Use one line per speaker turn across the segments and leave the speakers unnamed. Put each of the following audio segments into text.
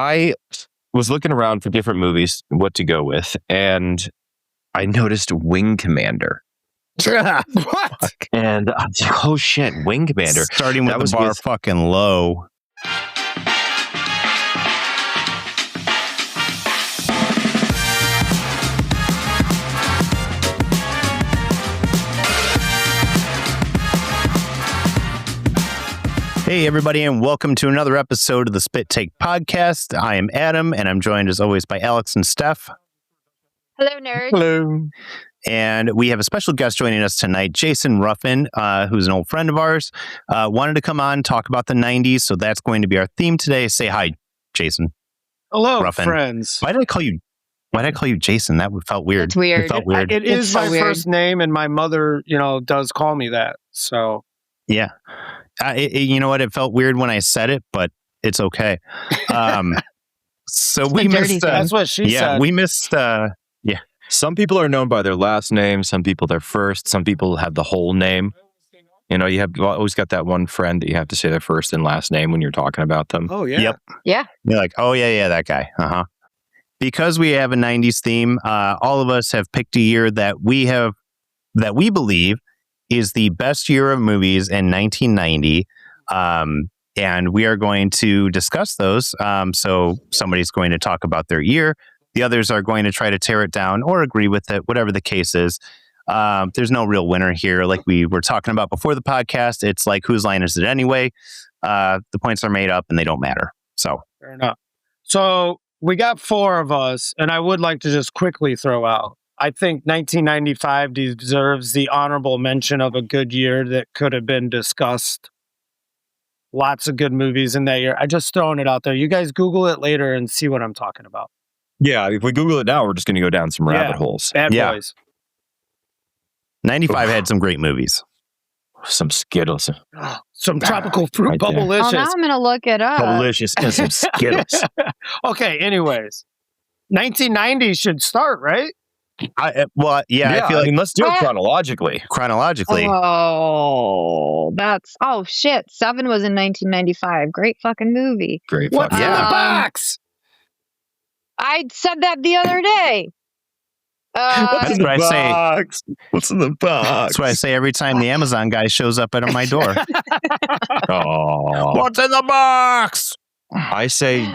I was looking around for different movies, what to go with, and I noticed Wing Commander.
What?
And I was like, oh shit, Wing Commander.
Starting with the bar fucking low. Hey, everybody, and welcome to another episode of the SpitTake podcast. I am Adam, and I'm joined, as always, by Alex and Steph.
Hello, nerds.
Hello.
And we have a special guest joining us tonight, Jason Ruffin, who's an old friend of ours. Wanted to come on, talk about the 90s, so that's going to be our theme today. Say hi, Jason.
Hello,
Ruffin.
friends.
Why did I call you Jason? That felt weird.
It's weird.
It felt weird.
It is
so
my
weird.
first name, and my mother, does call me that. So
Yeah. You know what? It felt weird when I said it, but it's okay. So we missed.
that's what she said.
We missed.
Some people are known by their last name, some people their first, some people have the whole name. You know, you always got that one friend that you have to say their first and last name when you're talking about them.
Oh, yeah.
Yep.
Yeah.
You're like, oh, yeah, that guy. Uh-huh. Because we have a 90s theme, all of us have picked a year that we believe is the best year of movies in 1990. And we are going to discuss those. So somebody's going to talk about their year. The others are going to try to tear it down or agree with it, whatever the case is. There's no real winner here. Like we were talking about before the podcast, it's like, whose line is it anyway? The points are made up and they don't matter. So
Fair enough. So we got four of us, and I would like to just quickly throw out, I think 1995 deserves the honorable mention of a good year that could have been discussed. Lots of good movies in that year. I just throwing it out there. You guys Google it later and see what I'm talking about.
Yeah, if we Google it now, we're just going to go down some rabbit holes.
Bad
Yeah.
boys.
95 had some great movies.
Some Skittles.
Some tropical fruit
Right there.
bubblicious.
Oh, now I'm going to look it up.
Delicious. And some Skittles.
Okay, anyways. 1990 should start, right?
I feel like
let's do it chronologically.
chronologically,
Oh, shit. Seven was in 1995. Great fucking movie.
Great.
What's in the
Yeah.
box?
I said that the other day.
That's what I say.
What's in the box?
That's what I say every time the Amazon guy shows up at my door.
Oh.
What's in the box?
I say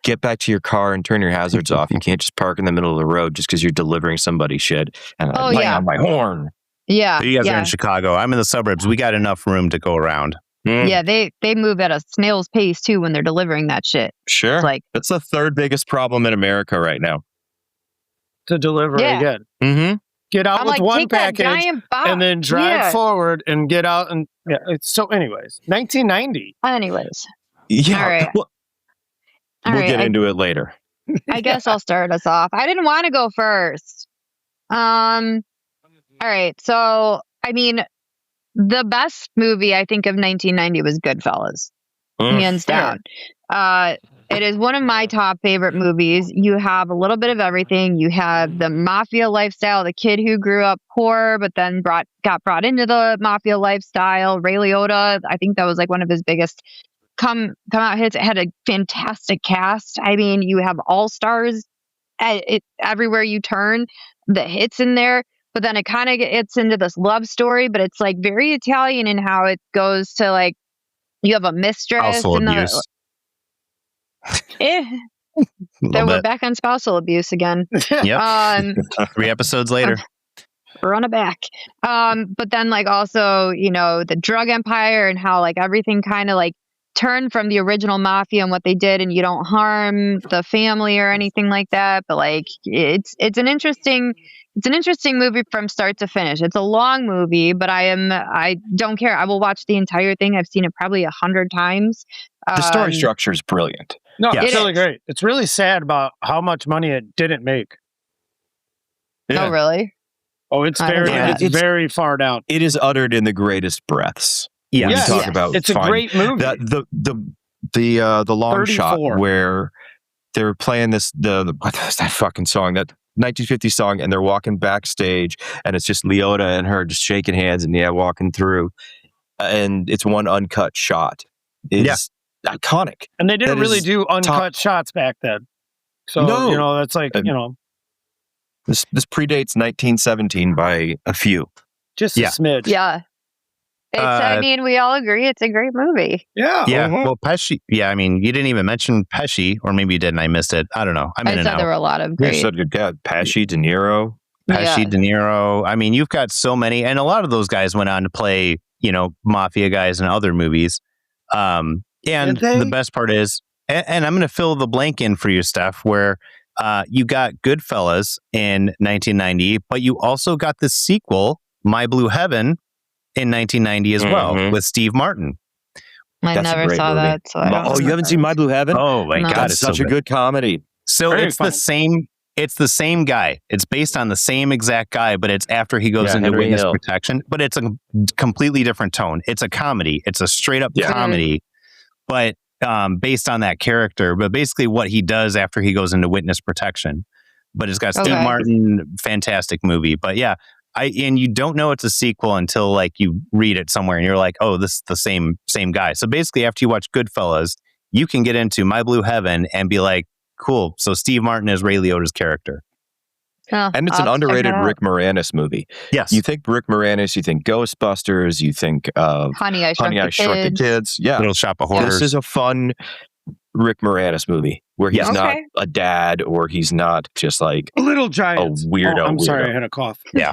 get back to your car and turn your hazards off. You can't just park in the middle of the road just because you're delivering somebody shit. And
Oh,
I bang
yeah.
on my horn.
Yeah.
You guys are
yeah.
in Chicago. I'm in the suburbs. We got enough room to go around.
Yeah, they move at a snail's pace, too, when they're delivering that shit.
Sure.
It's like,
That's the third biggest problem in America right now.
To deliver
Yeah.
again.
Mm-hmm.
Get out
I'm
with
like,
one
take that
package
giant box.
and then drive
Yeah.
forward and get out. And yeah, so anyways, 1990.
Anyways.
Yeah.
All right.
We'll
All right,
get into it later.
I guess I'll start us off. I didn't want to go first. All right. So, I mean, the best movie I think of 1990 was Goodfellas, hands down. It is one of my top favorite movies. You have a little bit of everything. You have the mafia lifestyle, the kid who grew up poor, but then got brought into the mafia lifestyle. Ray Liotta, I think that was like one of his biggest come out hits. It had a fantastic cast. I mean, you have all stars everywhere you turn. The hits in there, but then it kind of gets into this love story, but it's like very Italian in how it goes to like you have a mistress
Spousal
and
abuse.
Then we're back on spousal abuse again.
Yep. 3 episodes later.
Run it back. But then like also, the drug empire and how like everything kind of like turned from the original mafia and what they did, and you don't harm the family or anything like that. But like it's an interesting movie from start to finish. It's a long movie, but I don't care. I will watch the entire thing. I've seen it probably 100 times.
The story structure is brilliant.
No,
Yeah.
it's
It
really
is.
great. It's really sad about how much money it didn't make.
Yeah.
Oh, really?
Oh, it's
I don't
very,
know.
it's very far down.
It is uttered in the greatest breaths.
Yeah.
When
Yes.
you talk
Yes.
about
It's a great movie.
the long shot
34.
where they're playing what was that fucking song, that 1950 song, and they're walking backstage and it's just Liotta and her just shaking hands and walking through, and it's one uncut shot. Is iconic.
And they didn't
That
really
is
do uncut shots back then. So,
No.
that's like,
This predates 1917 by a few.
just a smidge.
Yeah. I mean, we all agree it's a great movie.
Yeah.
Yeah. Well, Pesci. Yeah. I mean, you didn't even mention Pesci, or maybe you didn't. I missed it. I don't know. I'm in
I
and
said
out.
there were a lot of great.
You're such a good guy. Pesci, De Niro.
Pesci, De Niro. I mean, you've got so many, and a lot of those guys went on to play, mafia guys in other movies. And the best part is, and I'm going to fill the blank in for you, Steph, where you got Goodfellas in 1990, but you also got the sequel, My Blue Heaven, in 1990 as well, with Steve Martin.
I never saw
movie.
that. So I don't
you haven't seen My Blue Heaven?
Oh my God,
That's
it's
such
so
a good comedy.
So
Very
it's
fun.
the same. It's the same guy. It's based on the same exact guy, but it's after he goes into
Henry
witness
Hill.
protection. But it's a completely different tone. It's a comedy. It's a straight up comedy, but based on that character. But basically, what he does after he goes into witness protection. But it's got Steve Martin, fantastic movie. But yeah, and you don't know it's a sequel until like you read it somewhere, and you're like, oh, this is the same guy. So basically, after you watch Goodfellas, you can get into My Blue Heaven and be like, cool. So Steve Martin is Ray Liotta's character.
Oh,
And it's an underrated Rick Moranis movie.
Yes.
You think Rick Moranis, you think Ghostbusters, you think of
Honey, I Shrunk the Kids.
Kids. Yeah.
Little Shop of Horrors.
This is a fun Rick Moranis movie where he's not a dad or he's not just like
Little Giants.
a weirdo.
I'm sorry,
weirdo.
I had a cough.
Yeah.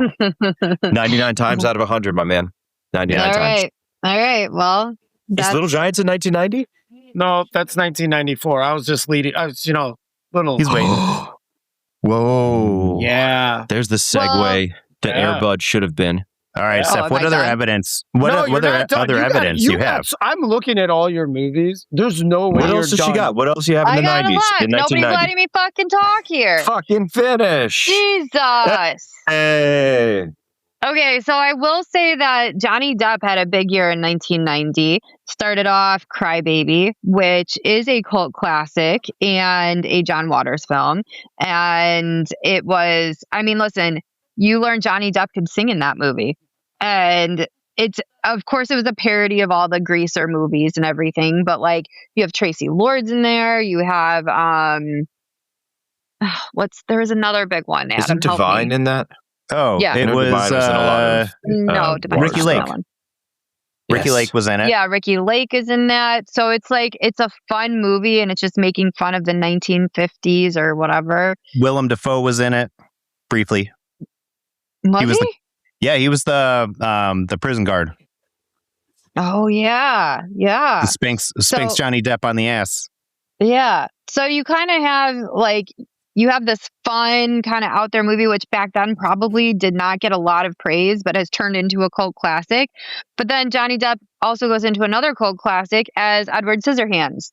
99 times out of 100, my man. 99 times.
All right. Well,
Is Little Giants in 1990?
No, that's 1994. I was just leading. I was, little.
He's waiting.
Whoa.
Yeah.
There's the segue that Air Bud should have been.
All right,
Oh,
Steph, what
am I
other
done?
evidence? What other evidence you have?
I'm looking at all your movies. There's no way
What
you're
else does she
done.
got? What else you have in
I
the
got
90s?
a lot.
In
Nobody's
1990?
letting me fucking talk here.
Fucking finish.
Jesus.
Hey.
Okay, so I will say that Johnny Depp had a big year in 1990. Started off Cry Baby, which is a cult classic and a John Waters film. And it was, I mean, listen, you learned Johnny Depp could sing in that movie. And of course, it was a parody of all the Greaser movies and everything. But like, you have Tracy Lords in there. You have, there's another big one. Adam,
Isn't
help
Divine
me.
in that?
Oh,
Yeah.
it was
Divine was in a lot of,
No, Divine
Ricky
was
Lake.
that one.
Ricky
Yes.
Lake was in it.
Yeah, Ricky Lake is in that. So it's like, it's a fun movie and it's just making fun of the 1950s or whatever.
Willem Dafoe was in it briefly.
Was
was
he?
He was the prison guard.
Oh, yeah. Yeah.
The Sphinx Johnny Depp on the ass.
Yeah. So you kind of have like, you have this fun kind of out there movie, which back then probably did not get a lot of praise, but has turned into a cult classic. But then Johnny Depp also goes into another cult classic as Edward Scissorhands.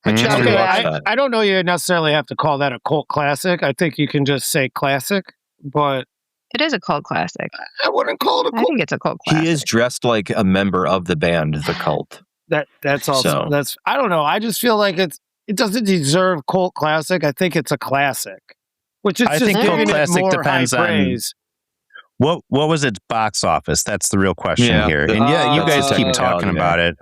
I just
Okay,
rewatched that.
I don't know you necessarily have to call that a cult classic. I think you can just say classic, but
It is a cult classic.
I wouldn't call it a
I
cult.
think it's a cult classic.
He is dressed like a member of the band, The Cult.
That's also
So-
I don't know. I just feel like it doesn't deserve cult classic. I think it's a classic, which is
I
just
think
giving
cult
it
classic
more
depends
high
on-
praise.
What was its box office? That's the real question
Yeah,
here.
the-
And yeah, you
that's
guys
the
keep
technicality,
talking
yeah.
about it.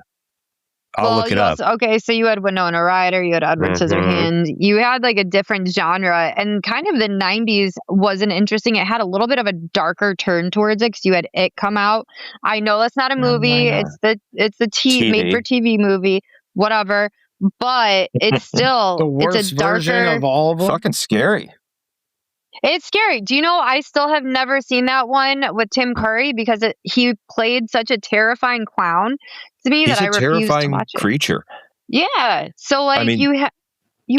I'll look it
you
up.
also- okay, so you had Winona Ryder, you had Edward
Mhm.
Scissorhands. You had like a different genre, and kind of the 90s wasn't interesting. It had a little bit of a darker turn towards it because you had It come out. I know that's not a movie.
yeah.
It's the
TV.
made for TV movie, whatever. But it's still
The worst
it's a darker
version of all of them.
Fucking scary.
It's scary. Do you know I still have never seen that one with Tim Curry because he played such a terrifying clown to me
He's
that I
a
refused to
terrifying
watch it.
creature.
Yeah. So like
I mean,
you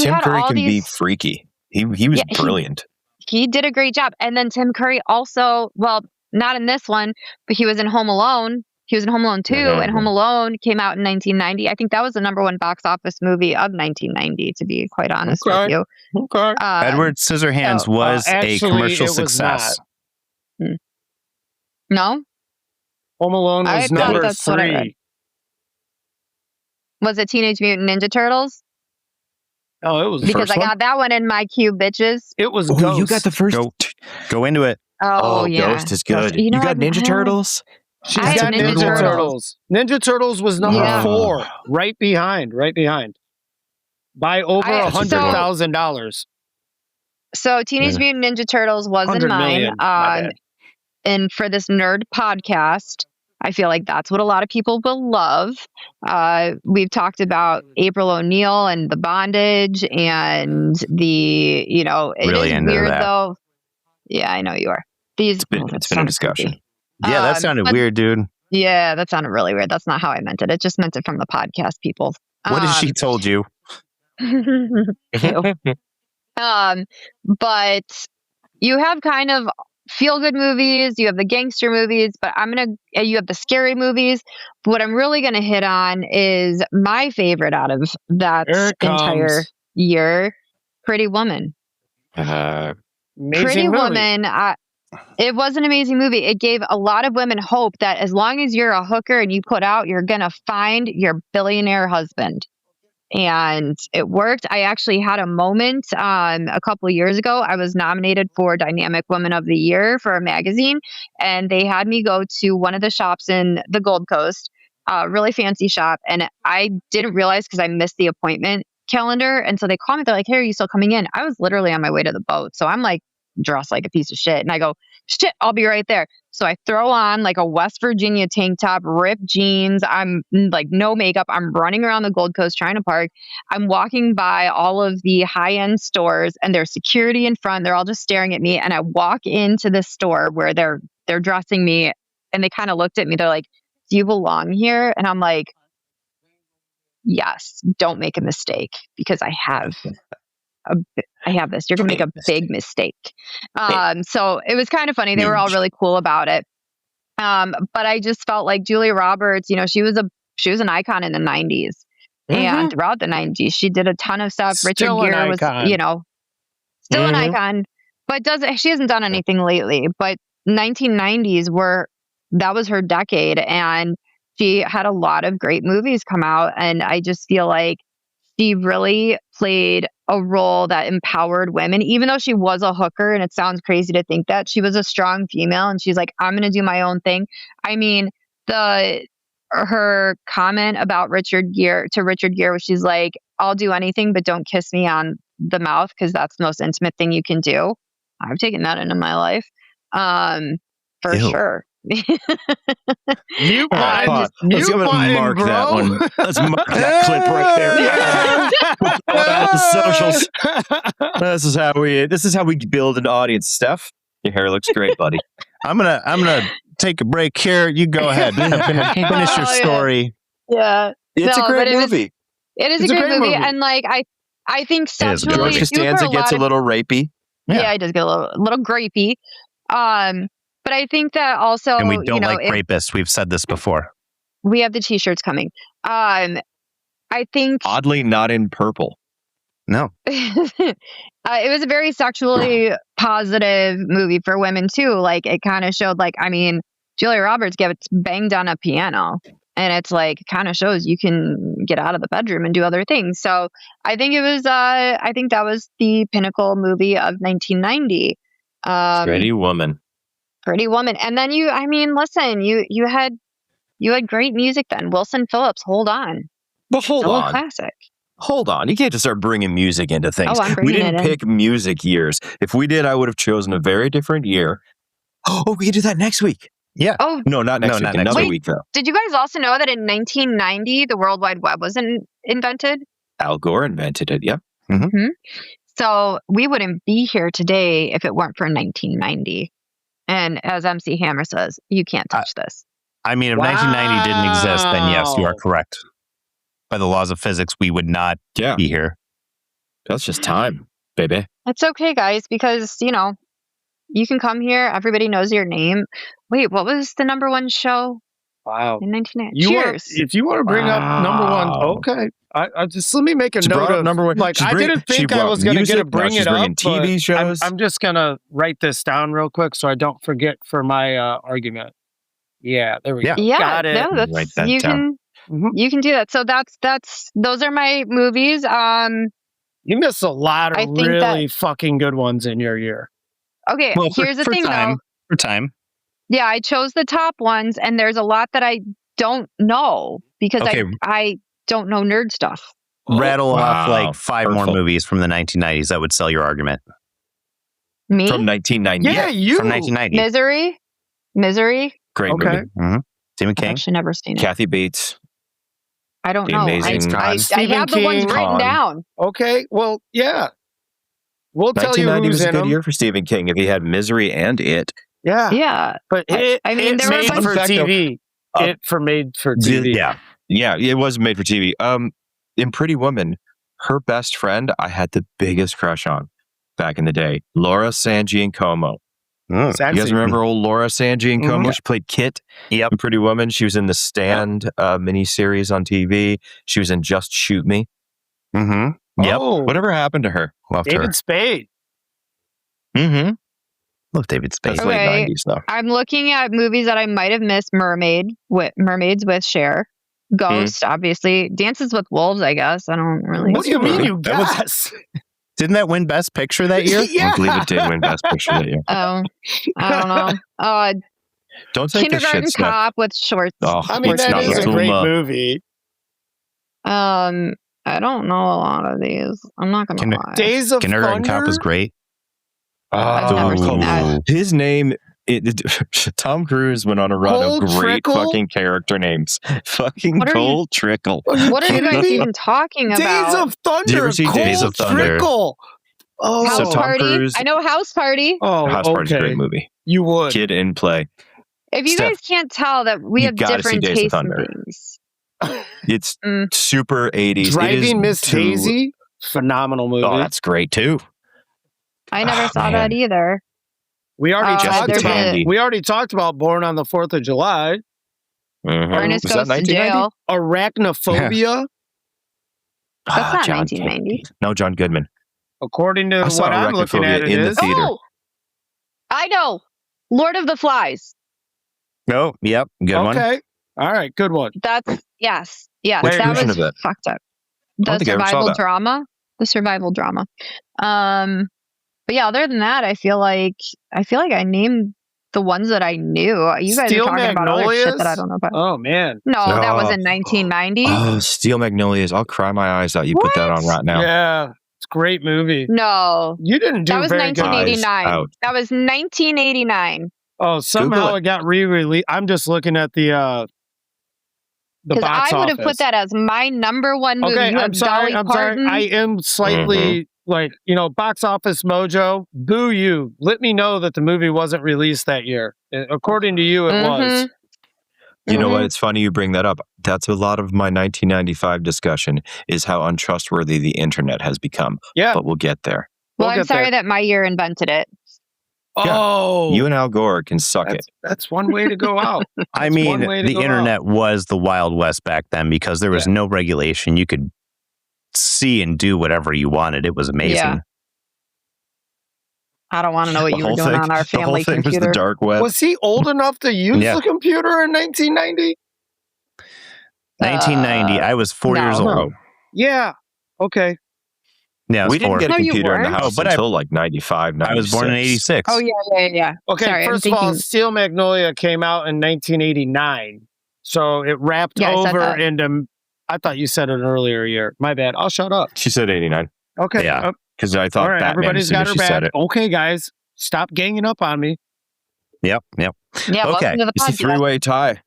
Tim
had
Curry
all
can be
these
freaky. He was
Yeah,
brilliant.
he did a great job. And then Tim Curry also, well, not in this one, but he was in Home Alone. He was in Home Alone 2, and Home Alone came out in 1990. I think that was the number one box office movie of 1990, to be quite honest with
Okay.
you.
Okay.
Edward Scissorhands was a
actually,
commercial
it was
success.
No?
Home Alone
I
was
thought
number
that's what I read.
3.
Was it Teenage Mutant Ninja Turtles?
Oh, it was the
Because
first
I
one.
got that one in my queue, bitches.
It was
Oh,
Ghost.
you got the first.
Go into it.
Oh, yeah.
Ghost is good.
You
You,
know
got
what?
Ninja Turtles?
She's
I
got
had
Ninja
Ninja
Turtles. Ninja Turtles was number
Yeah.
4, right behind, by over $100,000.
So Teenage Mutant Ninja Turtles wasn't
100
mine.
million. My bad.
And for this nerd podcast, I feel like that's what a lot of people will love. We've talked about April O'Neil and the bondage and the, it
Really
is
into
weird
that.
though. Yeah, I know you are. It's
been a discussion.
Creepy.
Yeah, that sounded weird, dude.
Yeah, that sounded really weird. That's not how I meant it. It just meant it from the podcast people.
What has she told you?
Ew. But you have kind of feel good movies, you have the gangster movies, but you have the scary movies. But what I'm really gonna hit on is my favorite out of that entire year, Pretty Woman.
Amazing
Pretty
movie.
Woman. It was an amazing movie. It gave a lot of women hope that as long as you're a hooker and you put out, you're gonna find your billionaire husband. And it worked. I actually had a moment a couple of years ago. I was nominated for Dynamic Woman of the Year for a magazine, and they had me go to one of the shops in the Gold Coast, really fancy shop. And I didn't realize because I missed the appointment calendar. And so they called me. They're like, "Hey, are you still coming in?" I was literally on my way to the boat. So I'm like dressed like a piece of shit. And I go, "Shit, I'll be right there." So I throw on like a West Virginia tank top, ripped jeans. I'm like no makeup. I'm running around the Gold Coast trying to park. I'm walking by all of the high-end stores and there's security in front. They're all just staring at me. And I walk into this store where they're dressing me and they kind of looked at me. They're like, "Do you belong here?" And I'm like, "Yes, don't make a mistake because I have this. You're going to make a big mistake." So it was kind of funny. They were all really cool about it. But I just felt like Julia Roberts, she was an icon in the 90s and throughout the 90s. She did a ton of stuff.
Still
Richard Gere was, still an
Mm-hmm.
icon, but she hasn't done anything lately. But 1990s that was her decade. And she had a lot of great movies come out. And I just feel like she really played a role that empowered women, even though she was a hooker. And it sounds crazy to think that she was a strong female and she's like, "I'm going to do my own thing." I mean, her comment about Richard Gere, where she's like, "I'll do anything, but don't kiss me on the mouth because that's the most intimate thing you can do." I've taken that into my life. For sure.
Let's go mark that one. Let's mark that clip right there. The socials. This is how we build an audience. Steph, your hair looks great, buddy.
I'm gonna take a break here. You go ahead. Finish your story.
Yeah,
it's a great movie.
It is a great movie, and like I think sexually,
George Costanza gets a little rapey.
Yeah, it does get a little grapey. But I think that also,
and we don't like rapists. We've said this before.
We have the T-shirts coming. I think
oddly not in purple.
No,
it was a very sexually positive movie for women too. Like it kind of showed, like, I mean, Julia Roberts gets banged on a piano, and it's like kind of shows you can get out of the bedroom and do other things. So I think it was. I think that was the pinnacle movie of 1990. Pretty Woman. And then listen, you had great music then. Wilson Phillips, Hold On.
But hold on.
Classic.
Hold on. You can't just start bringing music into things.
We
didn't pick music years. If we did, I would have chosen a very different year. Oh, we can do that next week.
Yeah.
Oh,
no, not next week. Another week, though.
Did you guys also know that in 1990, the World Wide Web was invented?
Al Gore invented it, yeah.
Mm-hmm. So we wouldn't be here today if it weren't for 1990. And as MC Hammer says, you can't touch this.
I mean, if 1990 didn't exist, then yes, you are correct. By the laws of physics, we would not be here.
That's just time, baby.
It's okay, guys, because, you can come here. Everybody knows your name. Wait, what was the number one show?
Wow.
In 1990?
Cheers. If you want to bring up number one, okay. I just let me make a note of
number one.
Like, I didn't think I was going to bring it up.
TV shows.
I'm just going to write this down real quick so I don't forget for my argument. Yeah, there we go.
Yeah,
got it.
No,
write that down.
You can do that. So those are my movies.
You missed a lot of really fucking good ones in your year.
Okay, here's the thing, though.
For time.
Yeah, I chose the top ones, and there's a lot that I don't know because
Okay.
I don't know nerd stuff.
Rattle off
Wow.
like 5 more
Hurtful.
movies from the 1990s that would sell your argument.
Me?
From 1990.
Yeah, you.
From 1990.
Misery.
Great
Okay.
movie.
Mm-hmm. Stephen
I've
King.
actually never seen it.
Kathy Bates.
I don't
The
know.
Amazing
I
Stephen
have the ones
King.
written
Con.
down.
Okay. Well, yeah. We'll tell you
1990
who's
was a
in
good
them.
year for Stephen King. If he had Misery and It.
Yeah.
Yeah.
But
I mean, there were a
made
bunch-
for
Fun fact, though,
TV. It for made for
Did-
TV.
Yeah.
Yeah, it was made for TV. In Pretty Woman, her best friend I had the biggest crush on back in the day. Laura San Giacomo.
Mm.
You guys remember old Laura San Giacomo?
Mhm.
She played Kit
Yep.
in Pretty Woman. She was in the Stand miniseries on TV. She was in Just Shoot Me.
Mm-hmm. Yep.
Oh,
Whatever happened to her?
Loved her.
David Spade.
Mm-hmm.
Love David Spade.
That's
Okay.
late 90s, though.
I'm looking at movies that I might have missed. Mermaids with Cher. Ghost, obviously. Dances with Wolves, I guess. I don't really.
What do you mean you
That was-
guess?
Didn't that win Best Picture that year?
Yeah.
I believe it did win Best Picture that year.
Oh, I don't know.
Don't take this
Kindergarten
shit, Steph.
Cop with shorts.
Oh,
I mean,
it's
that
not
is a
Thelma.
great movie.
I don't know a lot of these. I'm not gonna
Kinder-
lie.
Days of
Kindergarten
Thunder.
Cop was great.
I've never seen that.
His name, Tom Cruise went on a run
Cole
of great
Trickle?
fucking character names. Fucking
What are you-
Cole Trickle.
What are you
kidding
guys
me?
even talking
Days
about?
of Thunder.
Did you ever see
Cole
Days of Thunder?
Trickle. Oh,
House
So Tom
Party.
Cruise-
I know House Party.
oh,
House Party's a
okay.
great movie.
You would.
Kid in Play.
If you
Steph,
guys can't tell that we
you
have
gotta see
different
Days of
tastes in
Thunder.
things.
It's
Mm.
super 80s. It is
Driving Miss
too-
Daisy. Phenomenal movie.
Oh, that's great too.
I never
Oh,
saw
man.
that either.
we already
Jessica
talked about.
Tandy.
We already talked about Born on the 4th of July.
Mhm.
Ernest
Was that
goes to
1990?
jail.
Arachnophobia.
That's not
John
1990.
Candy. No, John Goodman.
According to
I saw
what I'm looking
Arachnophobia
at, it
in the
is.
theater.
Oh, I know. Lord of the Flies.
Oh, yep. Good one.
Okay. All right. Good one.
That's yes.
Which
That
version
was
of it?
fucked up.
I don't
The
think I ever saw
survival
that.
drama. The survival drama. But yeah, other than that, I feel like I named the ones that I knew. You guys
Steel
are talking about other shit
Magnolias?
that I don't know about.
Oh man.
No, that was
Oh.
in 1990.
Oh, Steel Magnolias. I'll cry my eyes out. You put that on
What?
right now.
Yeah. It's a great movie.
No,
You didn't do
that was
very good.
1989.
Eyes out.
That was 1989.
Oh, somehow
Google
it got re-released. I'm just looking at the
Because
box
I would have
office.
put that as my number one movie.
Okay,
You
I'm
have
sorry.
Dolly
I'm sorry.
Parton.
I am slightly like, box office mojo. Boo you. Let me know that the movie wasn't released that year. According to you, it was.
You know what?
Mhm.
It's funny you bring that up. That's a lot of my 1995 discussion is how untrustworthy the internet has become.
Yeah.
But we'll get there.
Well,
We'll
I'm
get
sorry
there.
that my year invented it.
Yeah.
Oh,
You and Al Gore can suck it.
that's one way to go out.
I
That's
mean,
one way to
the
go
internet was the Wild West back then because there was no regulation. You could see and do whatever you wanted. It was amazing.
Yeah. I don't want to know what
The
you were
whole
doing
thing-
on our
The whole
family
thing was
computer.
the dark web.
Was he old enough to use
Yeah.
the computer in 1990?
1990. I was 4 years
no.
old.
Yeah. Okay.
Yeah, I was
We didn't
4.
get a
No, you
computer in the
weren't.
house
but
until like 95, 96.
I was born in 86.
Oh yeah.
Okay.
Sorry, I'm
first of all,
thinking-
Steel Magnolia came out in 1989, so it wrapped
Yeah, I said
over
that.
into. I thought you said an earlier year. My bad. I'll shut up.
She said 89
Okay.
Yeah.
because I thought
All right.
Batman
Everybody's
as soon
got
as
her
she said
back.
it.
Okay, guys, stop ganging up on me.
Yep.
Yeah.
Okay,
Welcome to the
It's a
podcast.
three-way tie.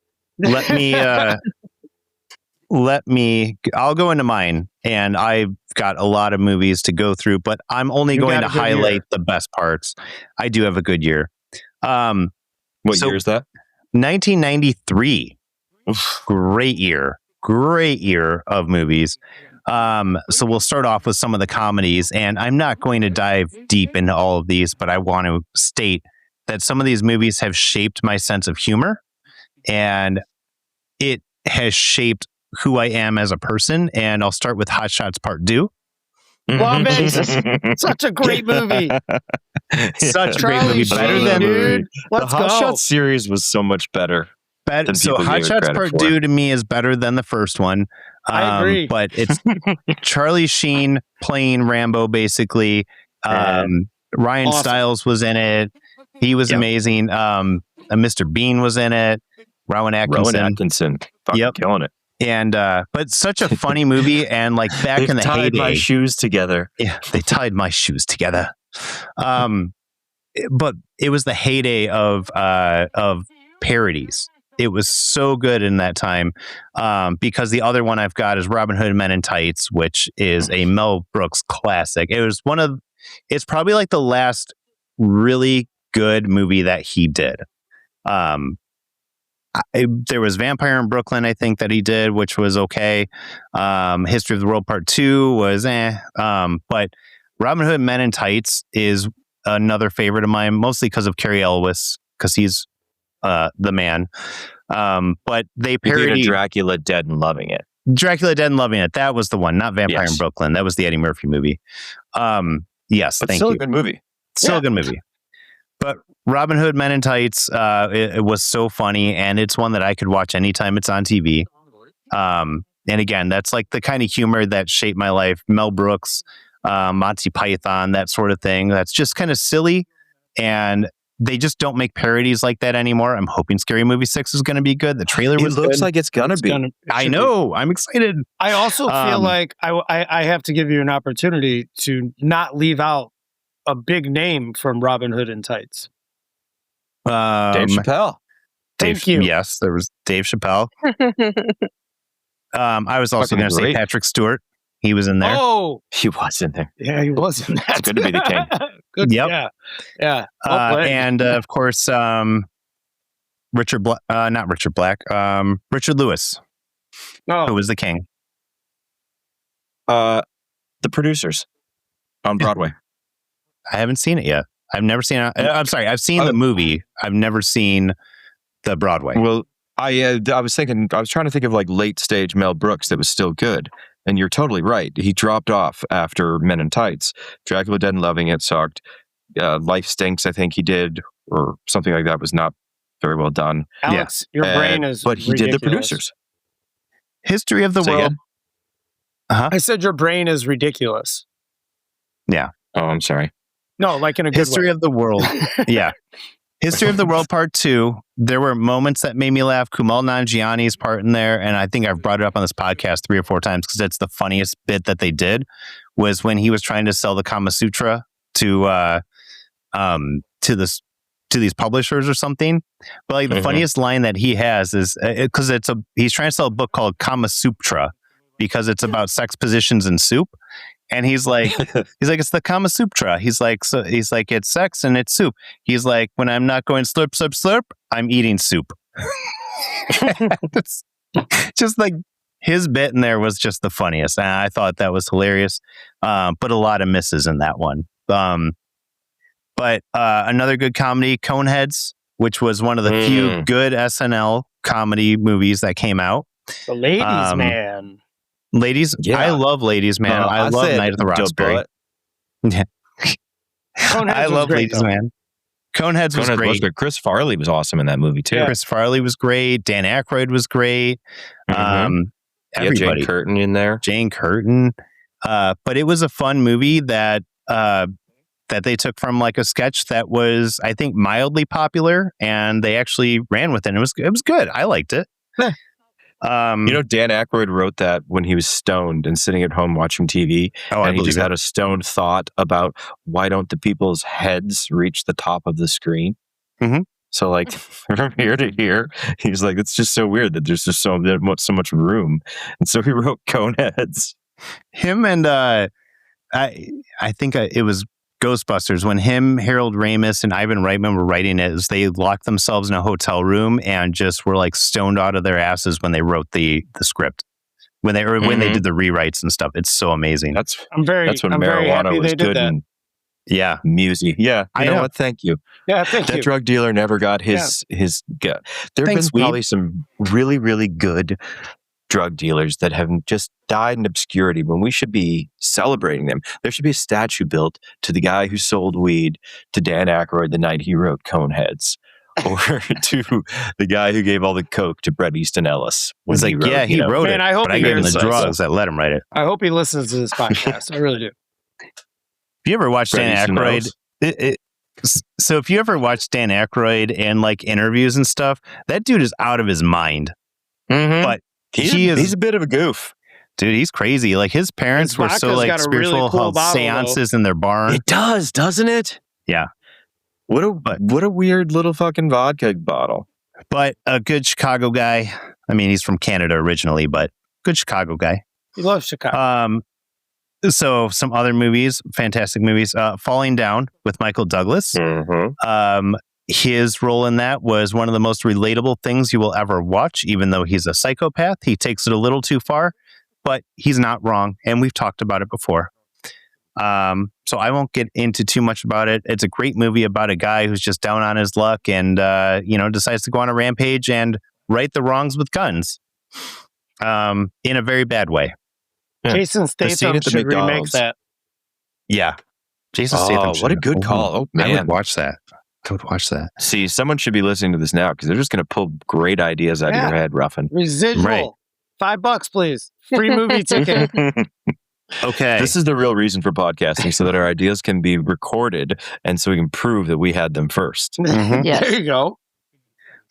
Let me I'll go into mine, and I've got a lot of movies to go through, but I'm only
You
going
got
to
a good
highlight
year.
the best parts. I do have a good year.
What
So-
year is that?
1993. Great year of movies. So we'll start off with some of the comedies, and I'm not going to dive deep into all of these, but I want to state that some of these movies have shaped my sense of humor, and it has shaped who I am as a person. And I'll start with Hot Shots Part 2.
Love it. Such a great movie.
Such a great
Charlie
movie. Better
Sheen,
than
dude.
The
Let's
Hot
go.
Shots series was so much better. than
so
people
Hot
gave it
Shots
credit
Part
for.
2 to me is better than the first one.
I agree.
But it's Charlie Sheen playing Rambo, basically. Ryan
Awesome.
Stiles was in it. He was
Yep.
amazing. Mr. Bean was in it. Rowan Atkinson.
Fucking killing it.
And but such a funny movie, and like back
They've
in the
tied
heyday,
my shoes together.
Yeah, they tied my shoes together. But it was the heyday of parodies. It was so good in that time, because the other one I've got is Robin Hood Men in Tights, which is a Mel Brooks classic. It's probably like the last really good movie that he did. There was Vampire in Brooklyn, I think, that he did, which was okay. History of the World Part 2 was but Robin Hood Men in Tights is another favorite of mine, mostly because of Cary Elwes, because he's the man. But they parodied
Dracula Dead and Loving It.
Dracula Dead and Loving It. That was the one, not Vampire in Brooklyn. That was the Eddie Murphy movie. Yes,
but
thank
still
you.
A good movie.
Still a good movie. But Robin Hood Men in Tights, it was so funny, and it's one that I could watch anytime it's on TV. And again, that's like the kind of humor that shaped my life. Mel Brooks, Monty Python, that sort of thing. That's just kind of silly, and they just don't make parodies like that anymore. I'm hoping Scary Movie 6 is going to be good. The trailer was
looks
good.
like it's going to be.
I know. I'm excited.
I also feel like I have to give you an opportunity to not leave out a big name from Robin Hood in Tights.
Dave Chappelle.
Thank you.
Yes, there was Dave Chappelle. I was also going to say Patrick Stewart. He was in there.
Oh,
he was in there.
Yeah, he was in that.
It's good to be the king.
Good.
Yep.
Yeah.
And of course, Richard Lewis, who was the king.
The Producers on Broadway.
I haven't seen it yet. I've never seen it. I'm sorry. I've seen the movie. I've never seen the Broadway.
Well, I was trying to think of like late stage Mel Brooks that was still good. And you're totally right. He dropped off after Men in Tights. Dracula Dead and Loving It sucked. Life Stinks, I think he did, or something like that, was not very well done.
Alex, your brain is
but he
ridiculous.
did The Producers.
History of the World.
I said your brain is ridiculous.
Yeah.
Oh, I'm sorry.
No, like in a good
History
way.
of the World. Yeah. History of the World Part 2. There were moments that made me laugh. Kumail Nanjiani's part in there, and I think I've brought it up on this podcast 3 or 4 times because it's the funniest bit that they did, was when he was trying to sell the Kama Sutra to these publishers or something. But like the funniest line that he has is because he's trying to sell a book called Kama Sutra because it's about sex positions in soup. And he's like, it's the Kama Sutra. He's like, it's sex and it's soup. He's like, when I'm not going slurp, slurp, slurp, I'm eating soup. It's just like his bit in there was just the funniest. And I thought that was hilarious. But a lot of misses in that one. But another good comedy, Coneheads, which was one of the few good SNL comedy movies that came out.
The Ladies Man.
Ladies, yeah. I love Ladies Man. I love Night at the Roxbury. Yeah. I love Ladies Man. Coneheads was great.
Chris Farley was awesome in that movie too.
Yeah. Chris Farley was great. Dan Aykroyd was great. Everybody.
Jane Curtin in there.
Jane Curtin. But it was a fun movie that they took from like a sketch that was, I think, mildly popular, and they actually ran with it. It was good. I liked it.
Dan Aykroyd wrote that when he was stoned and sitting at home watching TV. And he just had a stoned thought about why don't the people's heads reach the top of the screen?
Mm-hmm.
So like from here to here, he's like, it's just so weird that there's just so much room. And so he wrote Coneheads.
Him and I think it was Ghostbusters, when him, Harold Ramis, and Ivan Reitman were writing it, they locked themselves in a hotel room and just were like stoned out of their asses when they wrote the script. When they did the rewrites and stuff. It's so amazing.
That's when marijuana was good and musy. Yeah, I know what? Thank you.
Yeah, thank you.
That drug dealer never got his gut. There have been probably some really, really good drug dealers that have just died in obscurity when we should be celebrating them. There should be a statue built to the guy who sold weed to Dan Aykroyd the night he wrote Coneheads, or to the guy who gave all the coke to Bret Easton Ellis.
It's like, he wrote it,
I hope
but I gave him the drugs that let him write it.
I hope he listens to this podcast. I really do.
If you ever watched Dan Aykroyd, So if you ever watch Dan Aykroyd and like interviews and stuff, that dude is out of his mind.
Mm-hmm.
But
he's a bit of a goof.
Dude, he's crazy. Like his parents were so like spiritual, really cool held seances in their barn.
It does, doesn't it?
Yeah.
What a weird little fucking vodka bottle.
But a good Chicago guy. I mean, he's from Canada originally, but good Chicago guy.
He loves Chicago.
So some other movies, fantastic movies. Falling Down with Michael Douglas.
Mm-hmm.
His role in that was one of the most relatable things you will ever watch, even though he's a psychopath. He takes it a little too far, but he's not wrong. And we've talked about it before. So I won't get into too much about it. It's a great movie about a guy who's just down on his luck and, decides to go on a rampage and right the wrongs with guns in a very bad way.
Yeah. Jason Statham should remake that.
Yeah. Jason Statham.
What a good call. Oh, man.
I would watch that.
See, someone should be listening to this now because they're just going to pull great ideas out of your head, Ruffin.
Residual. Right. $5, please. Free movie ticket.
Okay.
This is the real reason for podcasting, so that our ideas can be recorded and so we can prove that we had them first.
Mm-hmm. Yes. There you go.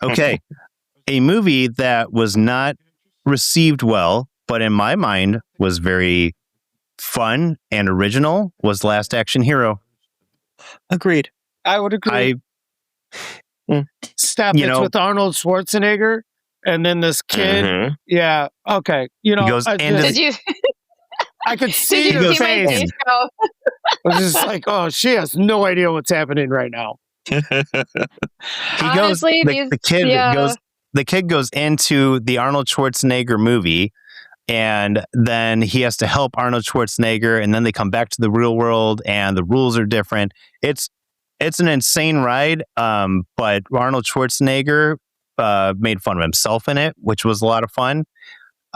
Okay. A movie that was not received well, but in my mind was very fun and original was Last Action Hero.
Agreed.
I would agree. Step it's with Arnold Schwarzenegger and then this kid. Mm-hmm. Yeah. Okay.
He goes
did you...
I could see the face. I was just like, oh, she has no idea what's happening right now.
Honestly,
the kid goes into the Arnold Schwarzenegger movie, and then he has to help Arnold Schwarzenegger, and then they come back to the real world, and the rules are different. It's an insane ride, but Arnold Schwarzenegger made fun of himself in it, which was a lot of fun.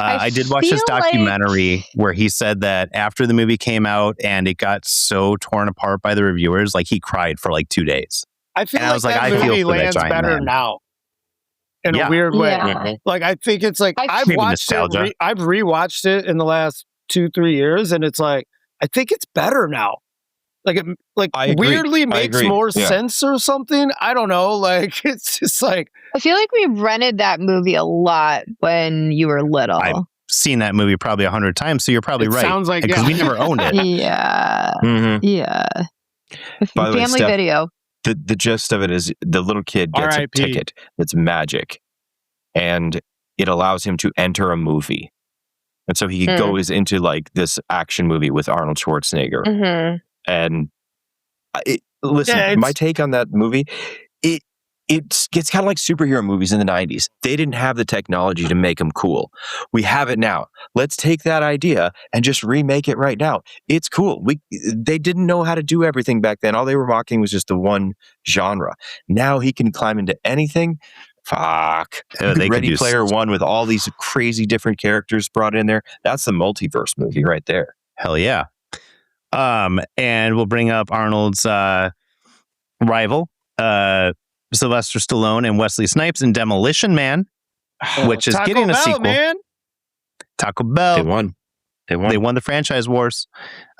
I did watch this documentary where he said that after the movie came out and it got so torn apart by the reviewers, like he cried for like 2 days.
I feel like that movie lands better now in a weird way. Yeah. Like I think it's like I've rewatched it in the last 2-3 years, and it's like I think it's better now. Like it weirdly makes more sense or something. I don't know. Like it's just like
I feel like we rented that movie a lot when you were little.
I've seen that movie probably 100 times, so you're probably right.
Sounds like
because we never owned it.
Yeah, yeah.
By the way,
family
Steph,
video.
The gist of it is the little kid gets a ticket that's magic, and it allows him to enter a movie, and so he goes into like this action movie with Arnold Schwarzenegger.
Mm-hmm.
And my take on that movie, it's kind of like superhero movies in the 90s. They didn't have the technology to make them cool. We have it now. Let's take that idea and just remake it right now. It's cool. They didn't know how to do everything back then. All they were mocking was just the one genre. Now he can climb into anything. Fuck. Ready Player One with all these crazy different characters brought in there. That's the multiverse movie right there.
Hell yeah. And we'll bring up Arnold's rival, Sylvester Stallone and Wesley Snipes in Demolition Man, which is getting a sequel. Man. Taco Bell.
They won
the franchise wars.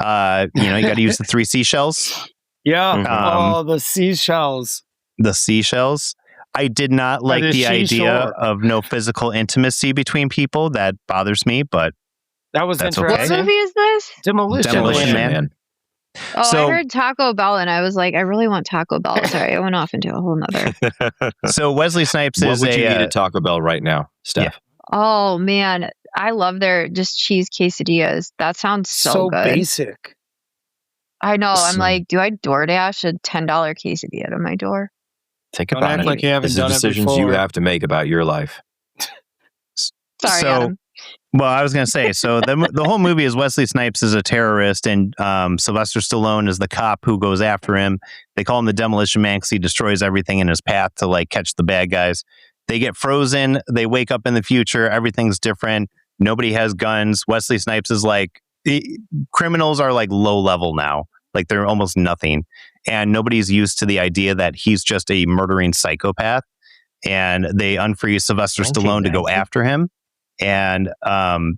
You got to use the 3 seashells.
Yeah. The seashells.
The seashells. I did not like the idea of no physical intimacy between people. That bothers me, but
that was interesting.
What movie is this?
Demolition Man.
Oh, so, I heard Taco Bell and I was like, I really want Taco Bell. Sorry, I went off into a whole nother.
So Wesley Snipes is
what would you eat at Taco Bell right now, Steph?
Yeah. Oh man, I love their just cheese quesadillas. That sounds so good.
Basic.
I know. I'm like, do I DoorDash a $10 quesadilla to my door?
Think about it. Like you haven't done decisions you have to make about your life.
Sorry, Adam.
Well, I was going to say, so the whole movie is Wesley Snipes is a terrorist and Sylvester Stallone is the cop who goes after him. They call him the Demolition Man because he destroys everything in his path to like catch the bad guys. They get frozen. They wake up in the future. Everything's different. Nobody has guns. Wesley Snipes is like, criminals are like low level now. Like they're almost nothing. And nobody's used to the idea that he's just a murdering psychopath. And they unfreeze Sylvester Stallone to go after him. And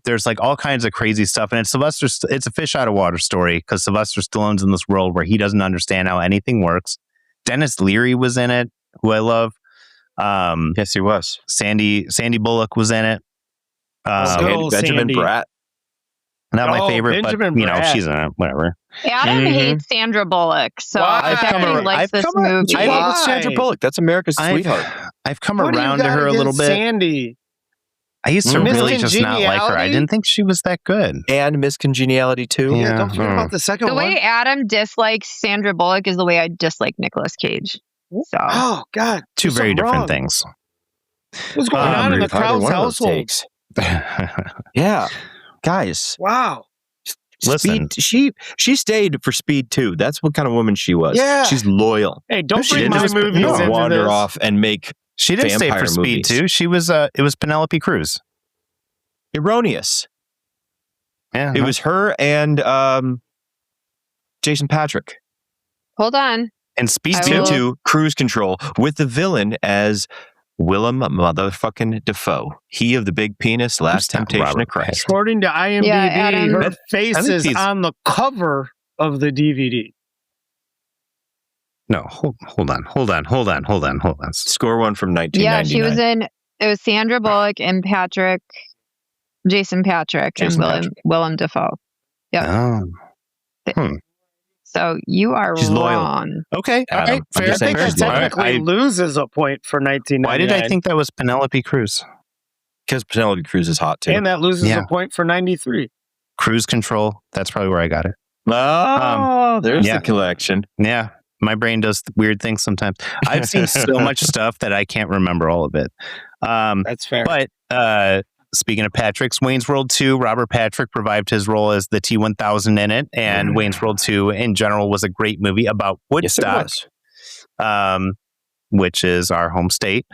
there's like all kinds of crazy stuff. And it's a fish out of water story because Sylvester Stallone's in this world where he doesn't understand how anything works. Dennis Leary was in it, who I love.
Yes, he was.
Sandy Bullock was in it.
Benjamin
Sandy.
Bratt.
Not my favorite,
Benjamin
but you know,
Bratt.
she's in it. Whatever.
Adam hates Sandra Bullock, so
Why?
he likes this movie.
I love Sandra Bullock. That's America's sweetheart.
I've come around to her a little bit.
Sandy.
I used to really just not like her. I didn't think she was that good.
And Miss Congeniality too.
Yeah, don't forget about the second one.
The way Adam dislikes Sandra Bullock is the way I dislike Nicolas Cage. So.
Oh God,
two very different things.
What's going on in the Krause household?
Yeah, guys.
Wow.
Listen,
she stayed for Speed 2. That's what kind of woman she was.
Yeah,
she's loyal.
Hey, don't bring my movies into
wander
this.
off and make.
She didn't stay for Speed 2. She was. It was Penelope Cruz.
Erroneous.
Yeah,
it was her and Jason Patrick.
Hold on.
And Speed
2, Cruise Control, with the villain as Willem motherfucking Dafoe. He of the big penis, Last Temptation of Christ.
According to IMDb, her face is on the cover of the DVD.
No, hold on.
Score one from 1999.
Yeah, she was in. It was Sandra Bullock and Jason Patrick, and Willem Dafoe. Yeah.
Oh.
So you are
She's
wrong.
Loyal.
Okay.
All right. Fair. I think that technically loses a point for 1999.
Why did I think that was Penelope Cruz?
Because Penelope Cruz is hot too.
And that loses a point for 93.
Cruise Control. That's probably where I got it.
Oh, there's the collection.
Yeah. My brain does weird things sometimes. I've seen so much stuff that I can't remember all of it.
That's fair.
But speaking of Patrick's, Wayne's World 2, Robert Patrick revived his role as the T-1000 in it, and Wayne's World 2 in general was a great movie about Woodstock, which is our home state,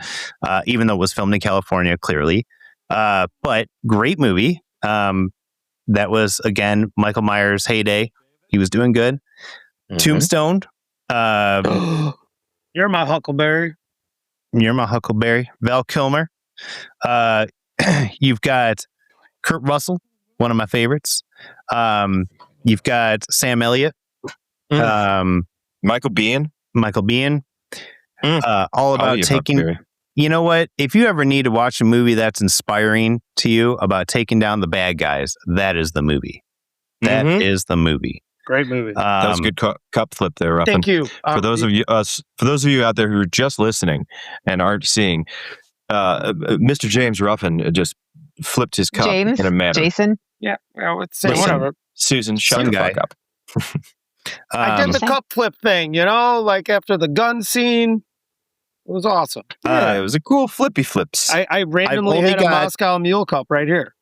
even though it was filmed in California, clearly. But great movie. That was, again, Michael Myers' heyday. He was doing good. Tombstone.
You're my Huckleberry.
Val Kilmer. You've got Kurt Russell, one of my favorites. You've got Sam Elliott.
Michael Biehn.
All about taking... You know what? If you ever need to watch a movie that's inspiring to you about taking down the bad guys, that is the movie. That is the movie.
Great movie.
That was a good cup flip there, Ruffin.
Thank you.
For those of you out there who are just listening and aren't seeing, Mr. James Ruffin just flipped his cup in a manner.
Jason?
Yeah, well, it's whatever.
Susan, shut the fuck up.
I did the cup flip thing, like after the gun scene. It was awesome.
It was a cool flippy flips.
I randomly had a Moscow Mule cup right here.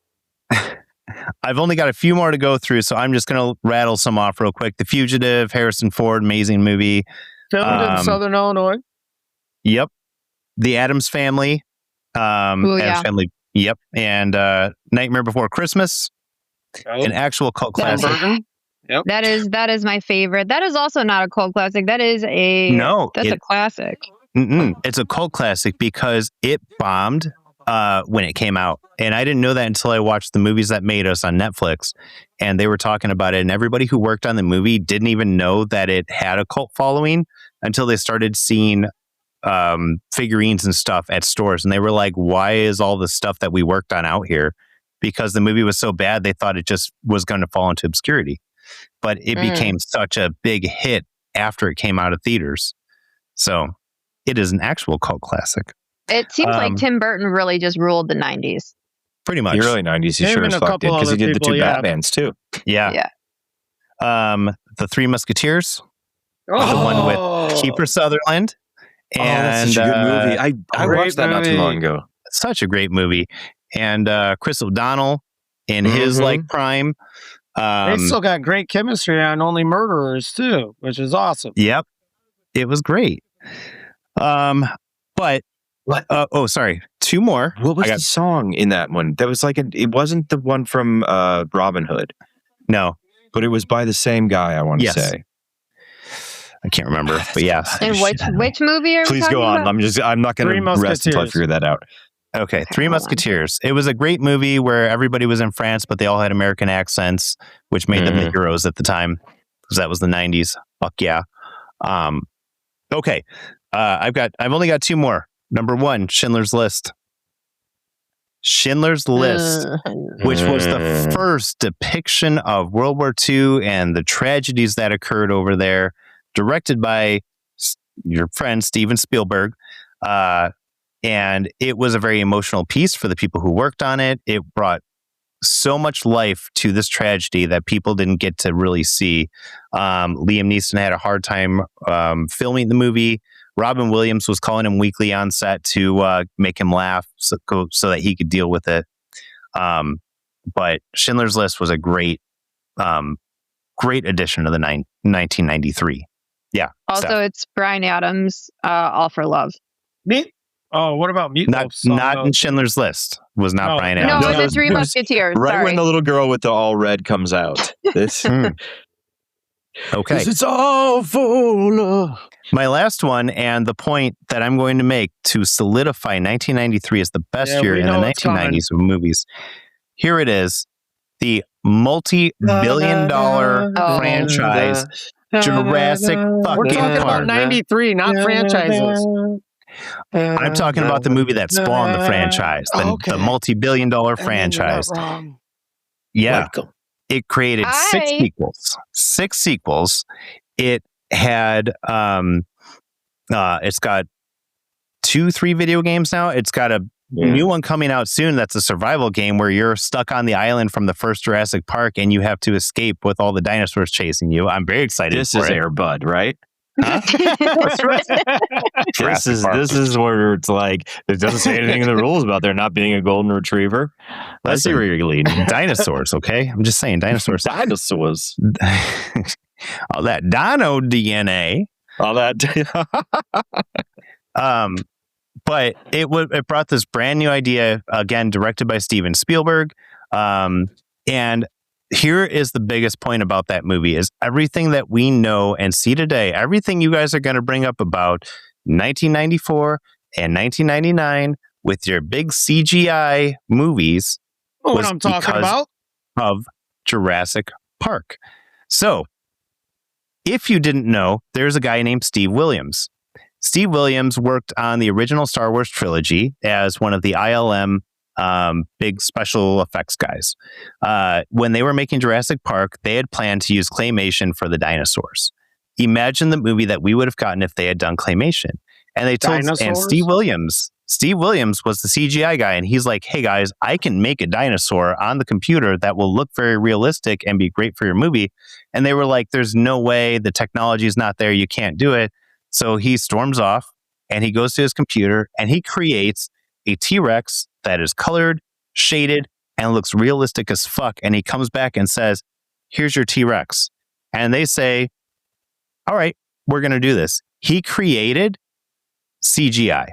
I've only got a few more to go through, so I'm just going to rattle some off real quick. The Fugitive, Harrison Ford, amazing movie.
Filmed in Southern Illinois.
Yep. The Addams Family. Addams Family. Yep. And Nightmare Before Christmas. An actual cult classic.
Yep.
That is my favorite. That is also not a cult classic. That is a a classic.
It's a cult classic because it bombed when it came out. And I didn't know that until I watched The Movies That Made Us on Netflix. And they were talking about it. And everybody who worked on the movie didn't even know that it had a cult following until they started seeing figurines and stuff at stores. And they were like, why is all the stuff that we worked on out here? Because the movie was so bad, they thought it just was going to fall into obscurity. But it became such a big hit after it came out of theaters. So it is an actual cult classic.
It seems like Tim Burton really just ruled the 90s.
Pretty much.
The early 90s, he sure as fuck did, because he did the two Batmans, too.
Yeah. The Three Musketeers. The one with Kiefer Sutherland. And,
that's such a good movie. I watched that not too long ago.
Such a great movie. And Chris O'Donnell in his prime.
They still got great chemistry on Only Murderers, too, which is awesome.
Yep. It was great. But sorry. Two more.
What was the song in that one? That was it wasn't the one from Robin Hood.
No.
But it was by the same guy, I want to say.
I can't remember, but yes.
And which movie are we
Please
talking
go on.
about?
I'm not going to rest until I figure that out.
Okay, Three Musketeers. It was a great movie where everybody was in France, but they all had American accents, which made them the heroes at the time, because that was the 90s. Fuck yeah. Okay. I've only got two more. Number one, Schindler's List. Schindler's List, which was the first depiction of World War II and the tragedies that occurred over there, directed by your friend Steven Spielberg. And it was a very emotional piece for the people who worked on it. It brought so much life to this tragedy that people didn't get to really see. Liam Neeson had a hard time filming the movie. Robin Williams was calling him weekly on set to make him laugh so that he could deal with it. But Schindler's List was a great addition to the 1993. Yeah.
Also, it's Bryan Adams, All for Love.
Oh, what about Meatloaf?
Not in Schindler's List. Was not Bryan Adams.
No, the Three Musketeers.
Right when the little girl with the all red comes out. This.
Okay.
It's all for love.
My last one, and the point that I'm going to make to solidify 1993 as the best year in the 1990s of movies. Here it is. The multi-billion-dollar franchise, Jurassic fucking Park.
We're talking about 93, not franchises.
I'm talking about the movie that spawned the franchise, the multi-billion-dollar franchise. Yeah.
Welcome.
It created six sequels. It had, it's got 2-3 video games now. It's got a new one coming out soon. That's a survival game where you're stuck on the island from the first Jurassic Park and you have to escape with all the dinosaurs chasing you. I'm very excited.
This is Air Bud, right? Huh? This is where it's like it doesn't say anything in the rules about there not being a golden retriever. Let's see where you're leading.
Dinosaurs, okay? I'm just saying dinosaurs.
Dinosaurs.
All that dino DNA.
All that.
But it brought this brand new idea, again, directed by Steven Spielberg. And here is the biggest point about that movie is everything that we know and see today, everything you guys are going to bring up about 1994 and 1999 with your big CGI movies
what I'm talking about
of Jurassic Park. So if you didn't know, there's a guy named Steve Williams. Steve Williams worked on the original Star Wars trilogy as one of the ILM big special effects guys. When they were making Jurassic Park, they had planned to use claymation for the dinosaurs. Imagine the movie that we would have gotten if they had done claymation. And they told, and Steve Williams was the CGI guy, and he's like, "Hey guys, I can make a dinosaur on the computer that will look very realistic and be great for your movie." And they were like, "There's no way, the technology is not there, you can't do it." So he storms off and he goes to his computer and he creates a T-Rex that is colored, shaded, and looks realistic as fuck. And he comes back and says, "Here's your T-Rex." And they say, "All right, we're going to do this." He created CGI.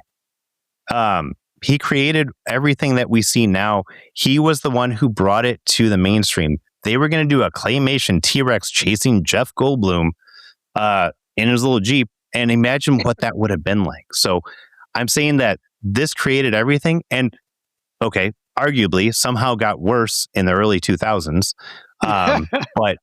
He created everything that we see now. He was the one who brought it to the mainstream. They were going to do a claymation T-Rex chasing Jeff Goldblum in his little Jeep. And imagine what that would have been like. So I'm saying that this created everything. And okay, arguably somehow got worse in the early 2000s. But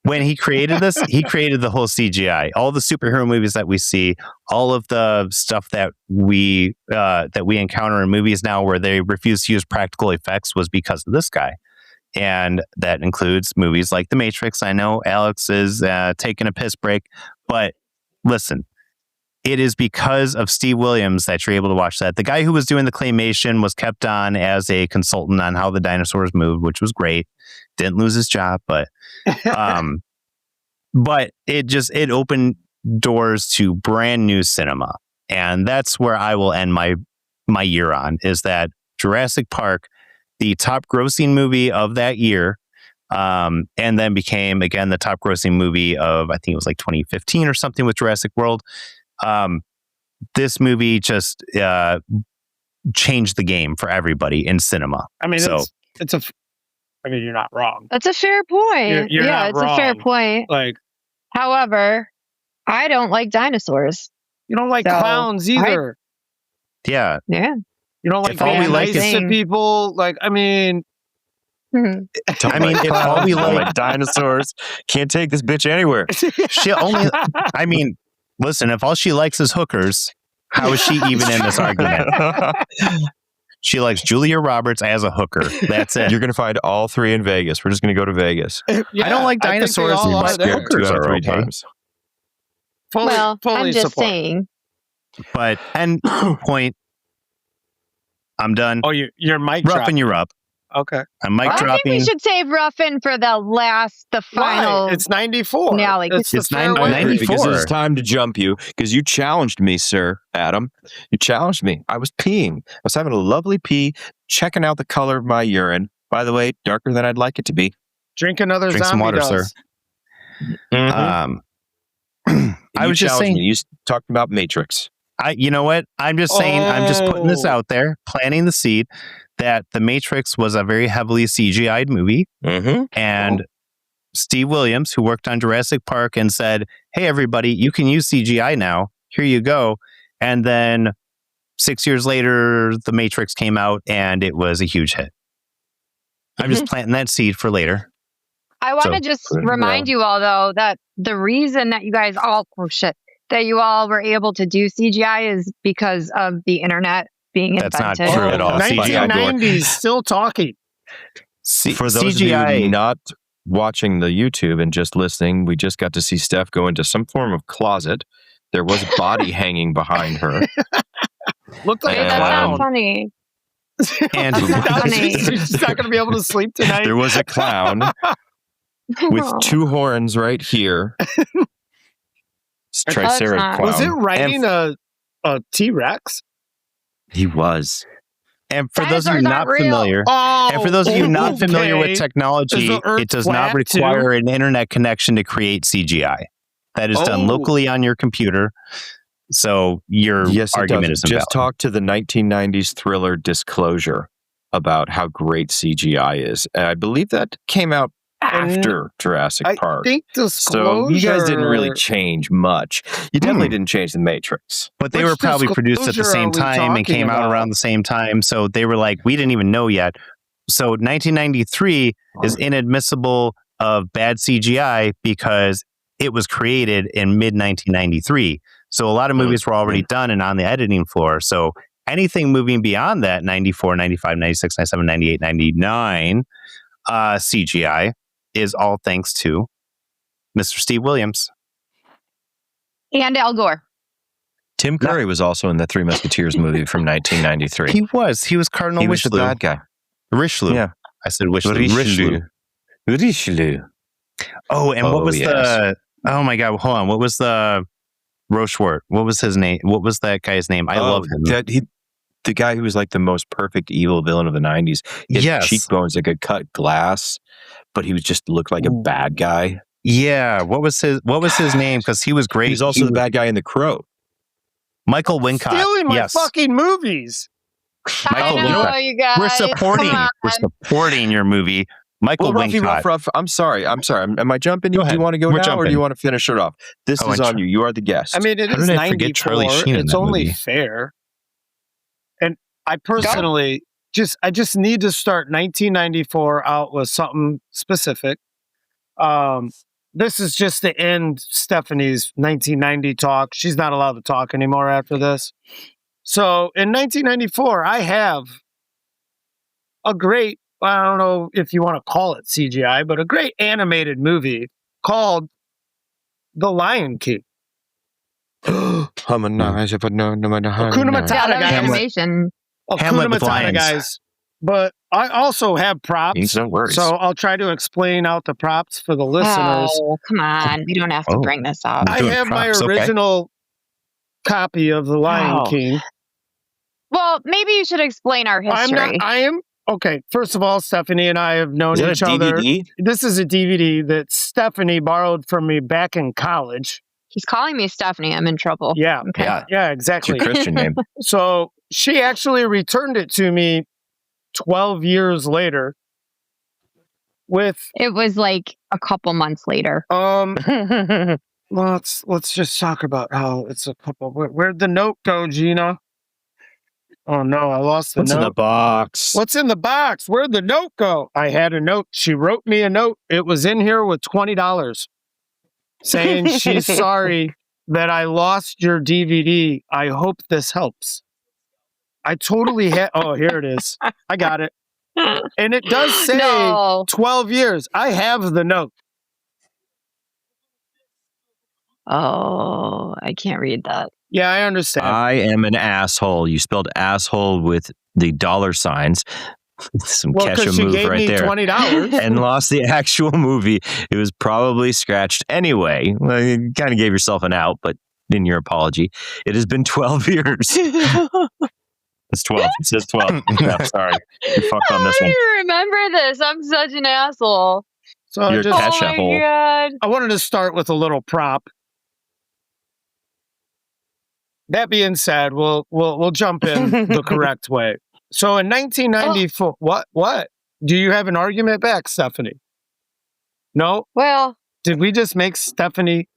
when he created this, he created the whole CGI, all the superhero movies that we see, all of the stuff that we encounter in movies now where they refuse to use practical effects was because of this guy. And that includes movies like The Matrix. I know Alex is taking a piss break, but listen, it is because of Steve Williams that you're able to watch that. The guy who was doing the claymation was kept on as a consultant on how the dinosaurs moved, which was great. Didn't lose his job, but it opened doors to brand new cinema. And that's where I will end my year on, is that Jurassic Park, the top grossing movie of that year, and then became, again, the top grossing movie of, I think it was like 2015 or something with Jurassic World. This movie just changed the game for everybody in cinema.
I mean, you're not wrong.
That's a fair point.
You're not
it's
wrong.
A fair point.
Like,
however, I don't like dinosaurs.
You don't like clowns either.
Yeah.
Yeah.
You don't like being nice to people. Like, I mean,
if all we like dinosaurs, can't take this bitch anywhere.
She only, I mean, Listen, if all she likes is hookers, how is she even in this argument? She likes Julia Roberts as a hooker. That's it.
You're going to find all three in Vegas. We're just going to go to Vegas.
I don't like dinosaurs, but hookers are okay.
Times.
Fully
I'm just
support.
saying.
But, and point, I'm done.
Oh, your mic
Ruffin, you're up.
Okay.
I'm mic dropping.
I think we should save Ruffin for the final.
Why? It's 94.
Finale.
It's
94.
Because it's time to jump you. Because you challenged me, sir, Adam. You challenged me. I was peeing. I was having a lovely pee, checking out the color of my urine. By the way, darker than I'd like it to be.
Drink another
Drink some
zombie
water,
dose.
sir. I was just saying.
You talked about Matrix.
You know what? I'm just saying. I'm just putting this out there, planting the seed that The Matrix was a very heavily CGI'd movie, and Steve Williams, who worked on Jurassic Park, and said, "Hey, everybody, you can use CGI now. Here you go." And then 6 years later, The Matrix came out, and it was a huge hit. I'm just planting that seed for later.
I want to just remind you all, though, that the reason that you guys all that you all were able to do CGI is because of the internet being invented.
That's not true at all.
1990s, still talking.
For those
CGI,
of you not watching the YouTube and just listening, we just got to see Steph go into some form of closet. There was a body hanging behind her.
Looked like
that's not funny.
And
she's not going to be able to sleep tonight.
There was a clown with two horns right here. Triceratops clown.
Was it riding a T-Rex?
He was.
And for those of you not familiar, with technology, it does not require an internet connection to create CGI. That is done locally on your computer. So your argument is invalid.
Just talk to the 1990s thriller Disclosure about how great CGI is. And I believe that came out after Jurassic Park.
I think Disclosure...
So you guys didn't really change much. You definitely didn't change The Matrix.
But they were probably produced at the same time and came out around the same time. So they were like, we didn't even know yet. So 1993 is inadmissible of bad CGI because it was created in mid-1993. So a lot of movies were already done and on the editing floor. So anything moving beyond that, 94, 95, 96, 97, 98, 99, CGI, is all thanks to Mr. Steve Williams.
And Al Gore.
Tim Curry was also in the Three Musketeers movie from 1993.
He was Cardinal
He was
Richelieu.
the bad guy.
Richelieu.
Yeah.
I said Richelieu. Oh, and what was the... Oh my God, hold on. What was the... Rochefort. What was his name? What was that guy's name? I love him.
The guy who was like the most perfect evil villain of the 90s. He had cheekbones that could cut glass, but he was just looked like a bad guy.
Yeah. What was his name? Because he was great.
He's also the bad guy in The Crow.
Michael Wincott.
Stealing my fucking movies.
Michael
Wincott. You guys.
We're supporting your movie. Michael Wincott.
Ruff, I'm sorry. Am I jumping you? Do you want to go now, or do you want to finish it off? This is on you. You are the guest.
I mean, it is 94. It's only fair. And I personally I just need to start 1994 out with something specific. This is just to end Stephanie's 1990 talk. She's not allowed to talk anymore after this. So in 1994, I have a great, I don't know if you want to call it CGI, but a great animated movie called The Lion King.
Hakuna
Matata, guys.
Animation.
Hamlet with lions.
Guys. But I also have props, so I'll try to explain out the props for the listeners.
Oh, come on. We don't have to bring this up.
I have my original copy of The Lion King.
Well, maybe you should explain our history.
Okay, first of all, Stephanie and I have known each other.
DVD?
This is a DVD that Stephanie borrowed from me back in college.
He's calling me Stephanie. I'm in trouble.
Yeah,
okay.
Yeah, exactly.
It's your Christian name.
So she actually returned it to me 12 years later.
It was like a couple months later.
Let's just talk about how it's a couple. Where'd the note go, Gina? Oh no, I lost the note.
What's in the box?
What's in the box? Where'd the note go? I had a note. She wrote me a note. It was in here with $20 saying she's sorry that I lost your DVD. I hope this helps. I totally had. Oh, here it is. I got it. And it does say 12 years. I have the note.
Oh, I can't read that.
Yeah, I understand.
I am an asshole. You spelled asshole with the dollar signs. Some Kesha move right there.
$20
and lost the actual movie. It was probably scratched anyway. Well, you kind of gave yourself an out, but in your apology, it has been 12 years. It's 12. It says 12. No, sorry. You fucked on this one.
I remember this. I'm such an asshole.
So
You're
just,
Kesha hole.
God.
I wanted to start with a little prop. That being said, we'll jump in the correct way. So in 1994, what? Do you have an argument back, Stephanie? No?
Well,
did we just make Stephanie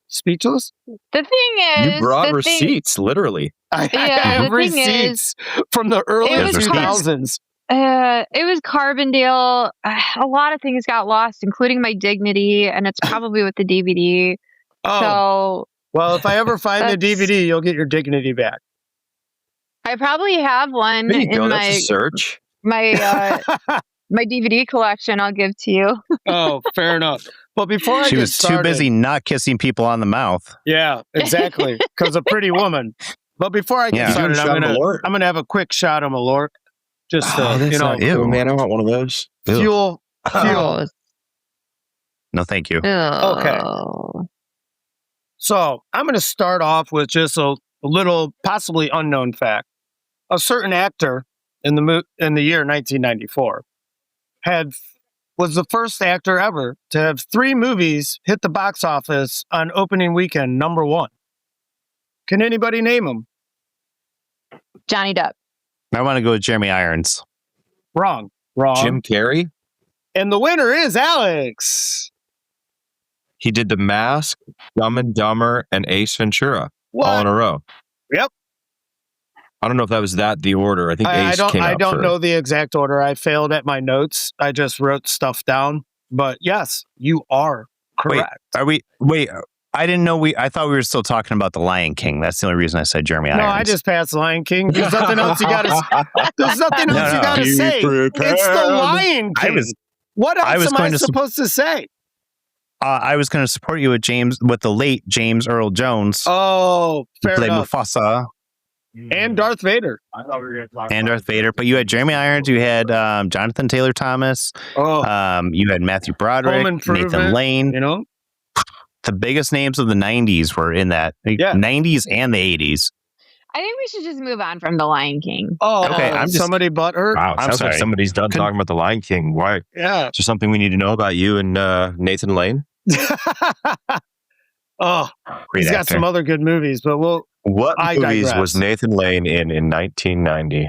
speechless?
The thing is,
you brought receipts, literally.
I have receipts from the early 2000s.
It was Carbondale. A lot of things got lost, including my dignity, and it's probably with the DVD.
Oh.
So,
well, if I ever find the DVD, you'll get your dignity back.
I probably have one in
That's a search.
my DVD collection. I'll give to you.
Oh, fair enough. But before
she was too busy not kissing people on the mouth.
Yeah, exactly. Because a pretty woman. But before I get started, I'm gonna have a quick shot of Malort. Just
ew, man, I want one of those.
Fuel.
Oh.
No, thank you.
Okay. So I'm going to start off with just a little possibly unknown fact. A certain actor in the year 1994 was the first actor ever to have 3 movies hit the box office on opening weekend #1. Can anybody name him?
Johnny Depp.
I want to go with Jeremy Irons.
Wrong.
Jim Carrey?
And the winner is Alex.
He did The Mask, Dumb and Dumber, and Ace Ventura all in a row.
Yep.
I don't know if that was the order. I think Ace came out
I don't know the exact order. I failed at my notes. I just wrote stuff down. But yes, you are correct.
Wait, I didn't know I thought we were still talking about The Lion King. That's the only reason I said Jeremy Irons.
No, I just passed Lion King. There's nothing else you gotta say. It's The Lion King. What else am I supposed to say?
I was going to support you with the late James Earl Jones.
Oh, fair enough.
Mufasa.
And Darth Vader.
I thought we were going to talk about Darth Vader. But you had Jeremy Irons, you had Jonathan Taylor Thomas, you had Matthew Broderick, Nathan Lane.
You know?
The biggest names of the 90s were in that. 90s and the 80s.
I think we should just move on from The Lion King.
Oh, okay. Somebody butthurt?
Wow, sounds like somebody's done talking about The Lion King. Why?
Yeah.
Is there something we need to know about you and Nathan Lane?
He's got some other good movies, but
What movies was Nathan Lane in 1990?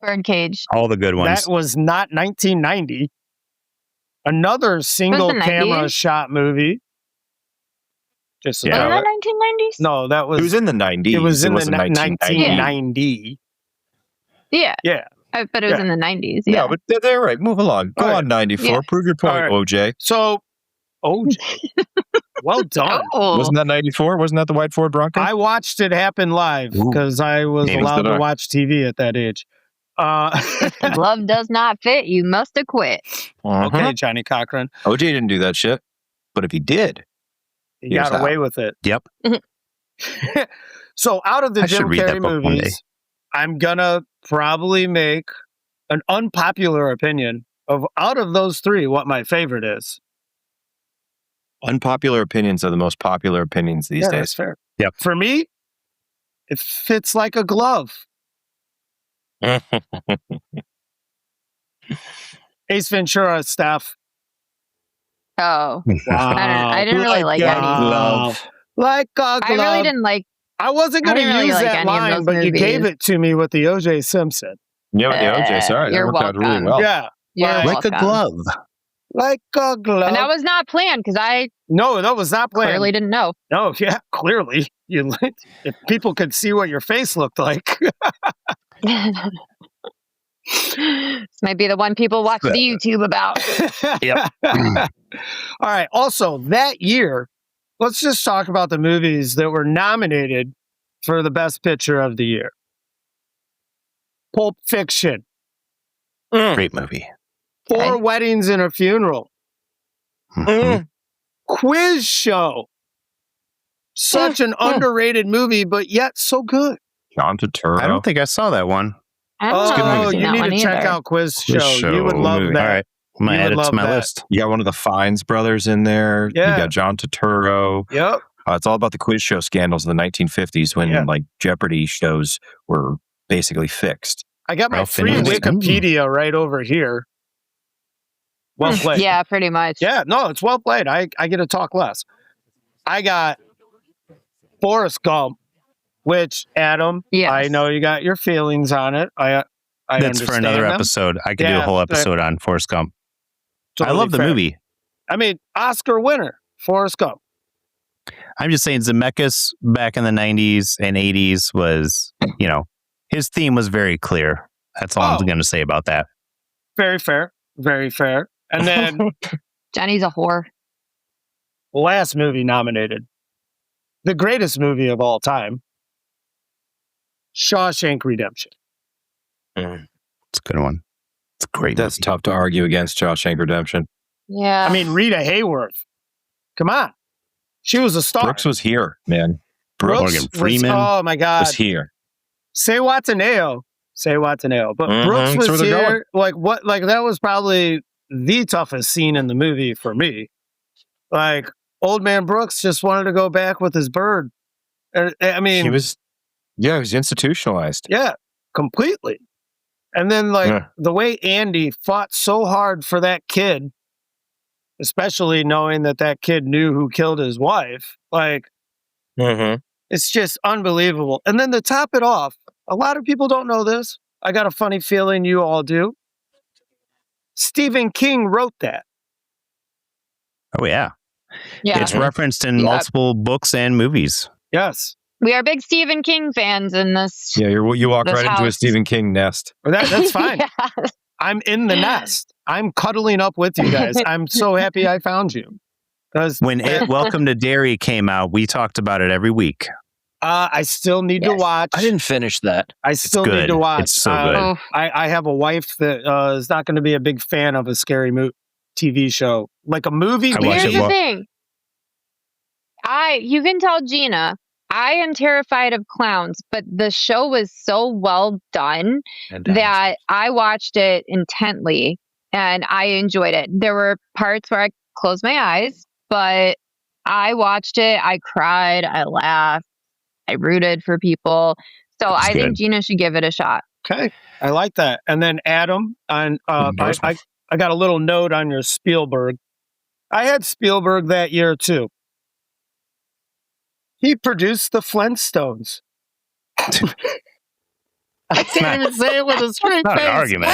Birdcage.
All the good ones.
That was not 1990. Another single camera shot movie.
Was that 1990s?
No, that was.
It was in the 90s.
It was in the 1990.
Yeah.
Yeah.
But it was in the 90s. Yeah,
but they're right. Move along. Go on, 94. Yeah. Prove your point, OJ.
So, OJ. Well done.
Wasn't that 94? Wasn't that the white Ford Bronco?
I watched it happen live because I was allowed to watch TV at that age.
If love does not fit, you must have quit.
Okay, Johnny Cochran.
OJ didn't do that shit. But if he did,
he got away with it.
Yep.
So out of the Jim Carrey movies, I'm going to probably make an unpopular opinion of out of those 3, what my favorite is.
Unpopular opinions are the most popular opinions these days.
That's fair.
Yep.
For me, it fits like a glove. Ace Ventura, Steph.
Oh.
Wow.
I didn't really like any
glove. Like a glove.
I really didn't like.
I wasn't going to use that line, but you gave it to me with the O.J. Simpson.
Yeah, with the O.J. Sorry, that worked out really well.
Yeah.
Like a glove.
Like a glove.
And that was not planned because
No, that was not planned.
Clearly didn't know.
No, yeah, clearly. If people could see what your face looked like.
This might be the one people watch the YouTube about.
Yep.
All right. Also, that year, let's just talk about the movies that were nominated for the Best Picture of the year. Pulp Fiction.
Great movie.
Four Weddings and a Funeral.
Mhm.
Quiz Show. Such an underrated movie, but yet so good.
John Turturro.
I don't think I saw that one.
Oh, you need to check out Quiz Show. You would love
movie.
that.
All right. I'm going to add it to my list.
You got one of the Fiennes brothers in there.
Yeah.
You got John Turturro.
Yep.
It's all about the quiz show scandals in the 1950s when like Jeopardy shows were basically fixed.
I got my free Wikipedia right over here. Well played.
Yeah, pretty much.
Yeah, no, it's well played. I get to talk less. I got Forrest Gump, which, Adam, I know you got your feelings on it. I
That's for another episode. I could do a whole episode on Forrest Gump.
Totally
I love the movie.
I mean, Oscar winner, Forrest Gump.
I'm just saying Zemeckis back in the 90s and 80s was, his theme was very clear. That's all I'm going to say about that.
Very fair. Very fair. And then
Johnny's a whore.
Last movie nominated. The greatest movie of all time. Shawshank Redemption.
It's a good one. It's a great
That's
movie.
tough to argue against Shawshank Redemption.
Yeah.
I mean, Rita Hayworth. Come on. She was a star.
Brooks was here, man.
Morgan Freeman
oh my God.
was here.
Say Wataneo. But Brooks was here. Like what? Like that was probably the toughest scene in the movie for me. Like old man Brooks just wanted to go back with his bird. I mean,
he was institutionalized.
Yeah, completely. And then the way Andy fought so hard for that kid, especially knowing that kid knew who killed his wife, it's just unbelievable. And then to top it off, a lot of people don't know this. I got a funny feeling you all do. Stephen King wrote that.
Oh, yeah.
Yeah.
It's referenced in multiple books and movies.
Yes.
We are big Stephen King fans in this.
Yeah, you walk right into a Stephen King nest.
That's fine. I'm in the nest. I'm cuddling up with you guys. I'm so happy I found you.
When Welcome to Derry came out, we talked about it every week.
I still need to watch.
I didn't finish that.
I still need to watch.
It's so good.
I have a wife that is not going to be a big fan of a scary TV show. Like a movie.
Here's the thing. You can tell Gina, I am terrified of clowns, but the show was so well done that I watched it intently and I enjoyed it. There were parts where I closed my eyes, but I watched it. I cried. I laughed. I rooted for people. So I think Gina should give it a shot.
Okay. I like that. And then Adam, I got a little note on your Spielberg. I had Spielberg that year too. He produced the Flintstones. I can't even say it with a straight face.
Not an argument.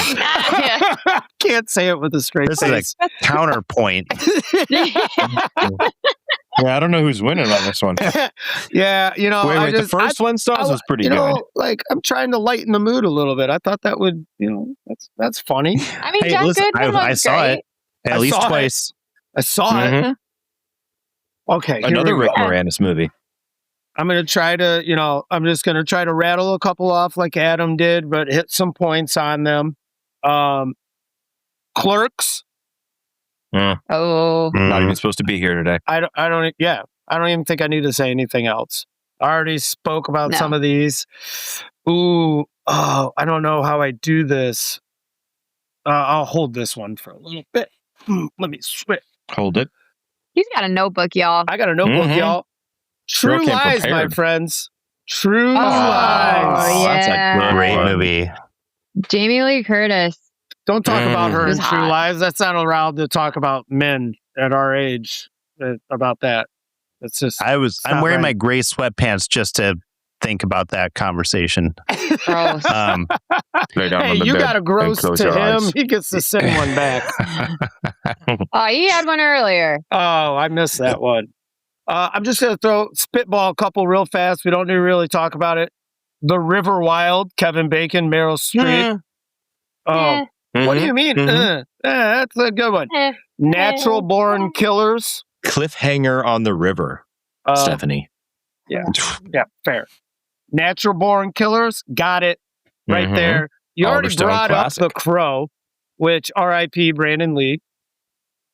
Can't say it with a straight face.
This is a counterpoint.
Yeah, I don't know who's winning on this one.
Yeah,
Wait, the first Flintstones was pretty good.
Like I'm trying to lighten the mood a little bit. I thought that would, that's funny.
I mean, John Goodman was
I saw
great.
it at least twice.
I saw it. Okay,
another Rick Moranis movie.
I'm going to try to, I'm just going to try to rattle a couple off like Adam did, but hit some points on them. Clerks.
Oh.
Not even supposed to be here today.
I don't even think I need to say anything else. I already spoke about some of these. I don't know how I do this. I'll hold this one for a little bit. Let me switch.
Hold it.
He's got a notebook, y'all.
I got a notebook, y'all. True Lies, my friends. True Lies.
Oh,
That's a great movie.
Jamie Lee Curtis.
Don't talk about her in True
hot.
Lies. That's not allowed to talk about men at our age about that. It's just.
I'm wearing my gray sweatpants just to think about that conversation.
Gross.
Hey, you got a gross to him. Eyes. He gets to send one back.
He had one earlier.
Oh, I missed that one. I'm just going to spitball a couple real fast. We don't need to really talk about it. The River Wild, Kevin Bacon, Meryl Streep. What do you mean? That's a good one. Natural Born Killers.
Cliffhanger on the River. Stephanie.
Yeah, fair. Natural Born Killers, got it right there. You
Oliver
already
Stone
brought
classic.
up The Crow, which R.I.P. Brandon Lee.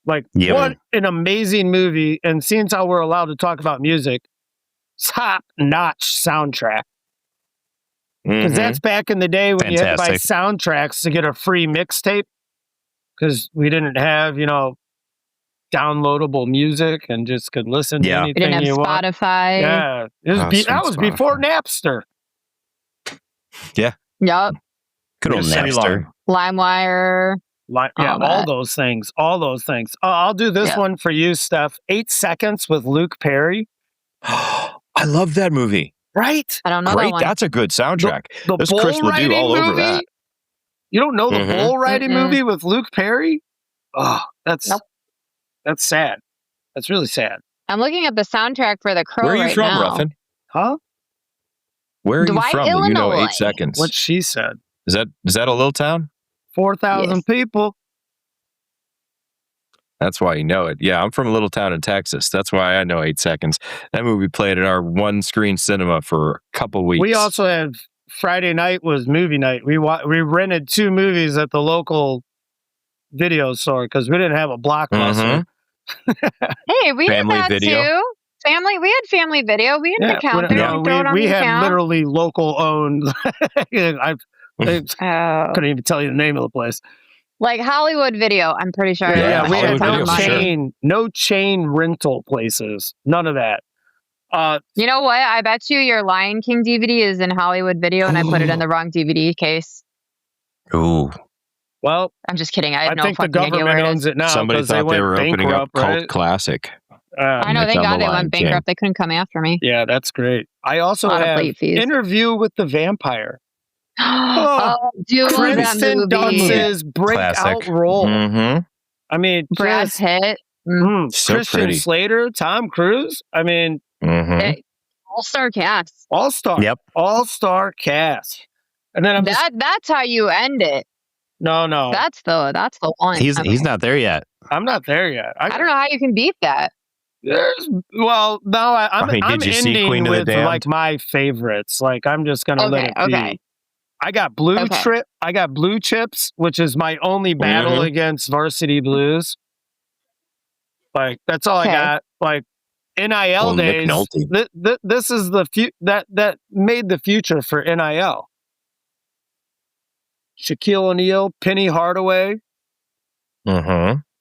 Like, what an amazing movie. And since how we're allowed to talk about music, top-notch soundtrack. Because that's back in the day when you had to buy soundtracks to get a free mixtape. Because we didn't have, downloadable music and just could listen to anything
you
you want.
Spotify.
Yeah. That was before Napster.
Yeah.
Yep.
Good old Napster.
LimeWire.
All those things. I'll do this one for you, Steph. 8 Seconds with Luke Perry.
I love that movie.
Right?
I don't know
Great.
that one.
That's a good soundtrack.
The
There's Chris Ledoux all over that.
You don't know the bull riding movie with Luke Perry? Oh, that's sad. That's really sad.
I'm looking at the soundtrack for The Crow.
Where are you from,
now.
Ruffin?
Huh?
Where are
Dwight,
you from?
Illinois.
You know 8 Seconds.
What she said.
Is that a little town?
4,000 people.
That's why you know it. Yeah, I'm from a little town in Texas. That's why I know 8 Seconds. That movie played at our one-screen cinema for a couple weeks.
We also had Friday night was movie night. We rented 2 movies at the local video store because we didn't have a Blockbuster.
Hey, we
Family
had that
video.
too. We had family video. We had an account there.
We had literally local owned. I couldn't even tell you the name of the place.
Like Hollywood Video, I'm pretty sure.
Yeah, we had
Hollywood
no chain rental places. None of that.
You know what? I bet you your Lion King DVD is in Hollywood Video, and I put it in the wrong DVD case.
Ooh.
Well,
I'm just kidding. I
think the government owns it now.
Somebody thought they were opening up
right?
Cult Classic.
I know. Thank God they went bankrupt. They couldn't come after me.
Yeah, that's great. I also have Interview with the Vampire.
Dude,
Kristen Dunst's breakout role. I mean,
Brad Pitt,
so
Christian
pretty.
Slater, Tom Cruise. I mean,
all-star cast.
All-star cast. And then
that's how you end it.
No.
That's the one.
He's not there yet.
I'm not there yet.
I don't know how you can beat that.
I'm
did you see
ending
Queen of the
with
Damned?
like my favorites. Like I'm just gonna let it be. I got I got Blue Chips, which is my only battle against Varsity Blues. Like that's all I got. Like NIL days. This is that made the future for NIL. Shaquille O'Neal, Penny Hardaway,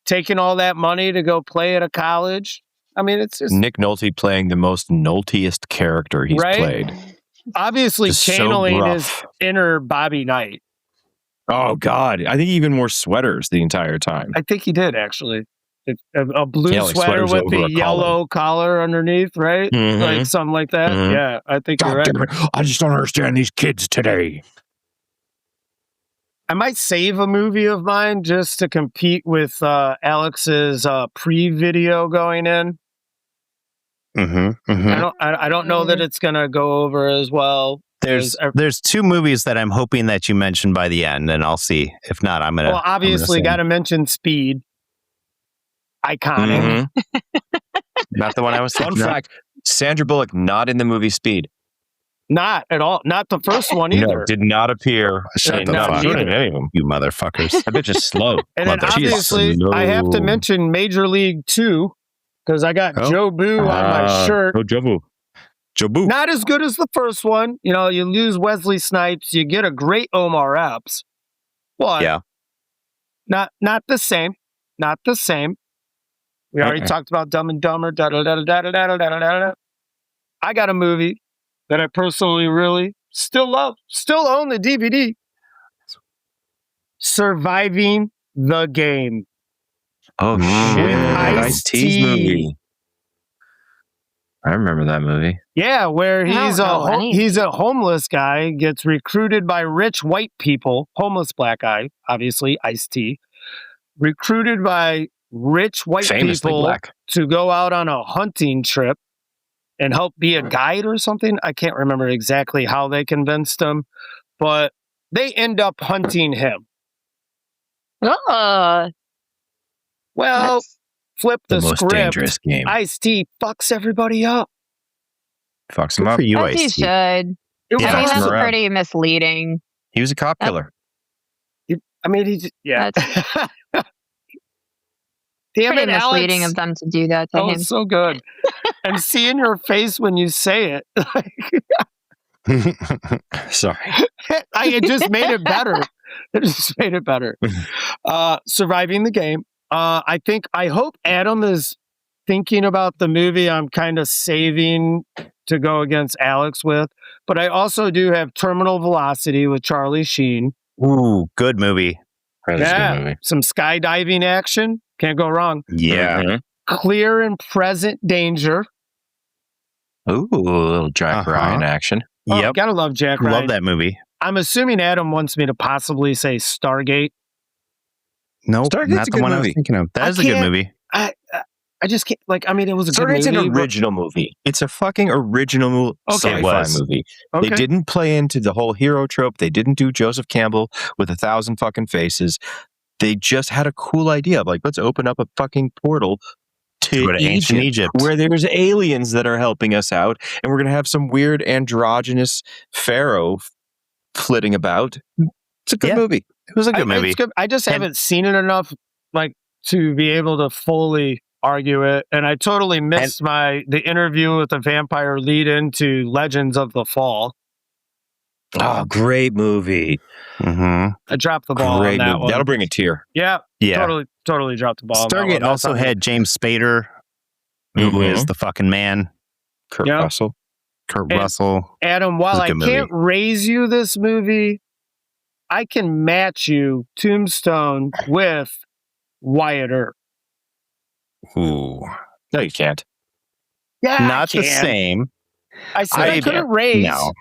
taking all that money to go play at a college. I mean, it's just
Nick Nolte playing the most Noltiest character he's played.
Obviously,
just
channeling his inner Bobby Knight.
Oh God, I think he even wore sweaters the entire time.
I think he did actually. A blue sweater with the yellow collar underneath, right? Like something like that. Yeah, I think you're right.
I just don't understand these kids today.
I might save a movie of mine just to compete with Alex's pre-video going in. I don't know that it's gonna go over as well.
There's 2 movies that I'm hoping that you mention by the end, and I'll see. If not, I'm gonna.
Well, obviously, got to mention Speed. Iconic.
Not the one I was
thinking. Fun fact: Sandra Bullock not in the movie Speed.
Not at all. Not the first one either.
No, did not appear.
Shut the fuck up, any of them, you motherfuckers.
That bitch is slow.
And then obviously, I have to mention Major League 2 because I got Joe Boo on my shirt.
Oh, Joe Boo.
Not as good as the first one. You know, you lose Wesley Snipes, you get a great Omar Epps. But not the same. Not the same. We already talked about Dumb and Dumber. I got a movie that I personally really still love, still own the DVD. Surviving the Game.
Oh shit! Ice-T's movie. I remember that movie.
Yeah, where he's a homeless guy, gets recruited by rich white people, homeless black guy, obviously Ice-T, recruited by rich white people to go out on a hunting trip and help be a guide or something. I can't remember exactly how they convinced him, but they end up hunting him. Well, flip the script.
Most dangerous game.
Ice-T fucks everybody up.
Fucks him up.
For you,
As he
Ice-T.
should. I mean, that's pretty misleading.
He was a cop killer.
I mean, he just, yeah. Damn
Pretty
it,
misleading
Alex.
of them to do that to him.
So good. And seeing your face when you say it,
Sorry.
it just made it better. It just made it better. Surviving the game. I hope Adam is thinking about the movie I'm kind of saving to go against Alex with. But I also do have Terminal Velocity with Charlie Sheen.
Ooh, good movie.
Good movie.
Some skydiving action. Can't go wrong.
Yeah.
Mm-hmm.
Clear and Present Danger.
Ooh, a little Jack Ryan action.
Oh,
Yep.
Gotta love Jack Ryan.
Love that movie.
I'm assuming Adam wants me to possibly say Stargate.
No,
Stargate's
not
a
the
good
one I was
movie.
thinking of. That is a good movie.
I just can't, it was a good
Stargate's
movie.
an original movie. It's a fucking original sci-fi movie.
Okay.
They didn't play into the whole hero trope. They didn't do Joseph Campbell with 1,000 fucking faces. They just had a cool idea of let's open up a fucking portal to
ancient Egypt,
where there's aliens that are helping us out, and we're gonna have some weird androgynous pharaoh flitting about. It's a good movie.
It was a good movie.
It's good. I just haven't seen it enough, to be able to fully argue it. And I totally missed the interview with the vampire lead into Legends of the Fall.
Oh, great movie.
Mm-hmm.
I dropped the ball on that one.
That'll bring a tear.
Yeah. Totally dropped the ball.
Stargate also had James Spader, who is the fucking man.
Kurt Russell.
Adam, while I can't raise you this movie, I can match you Tombstone with Wyatt Earp.
Ooh.
No, you can't.
Yeah,
not the same.
I said I couldn't raise.
No.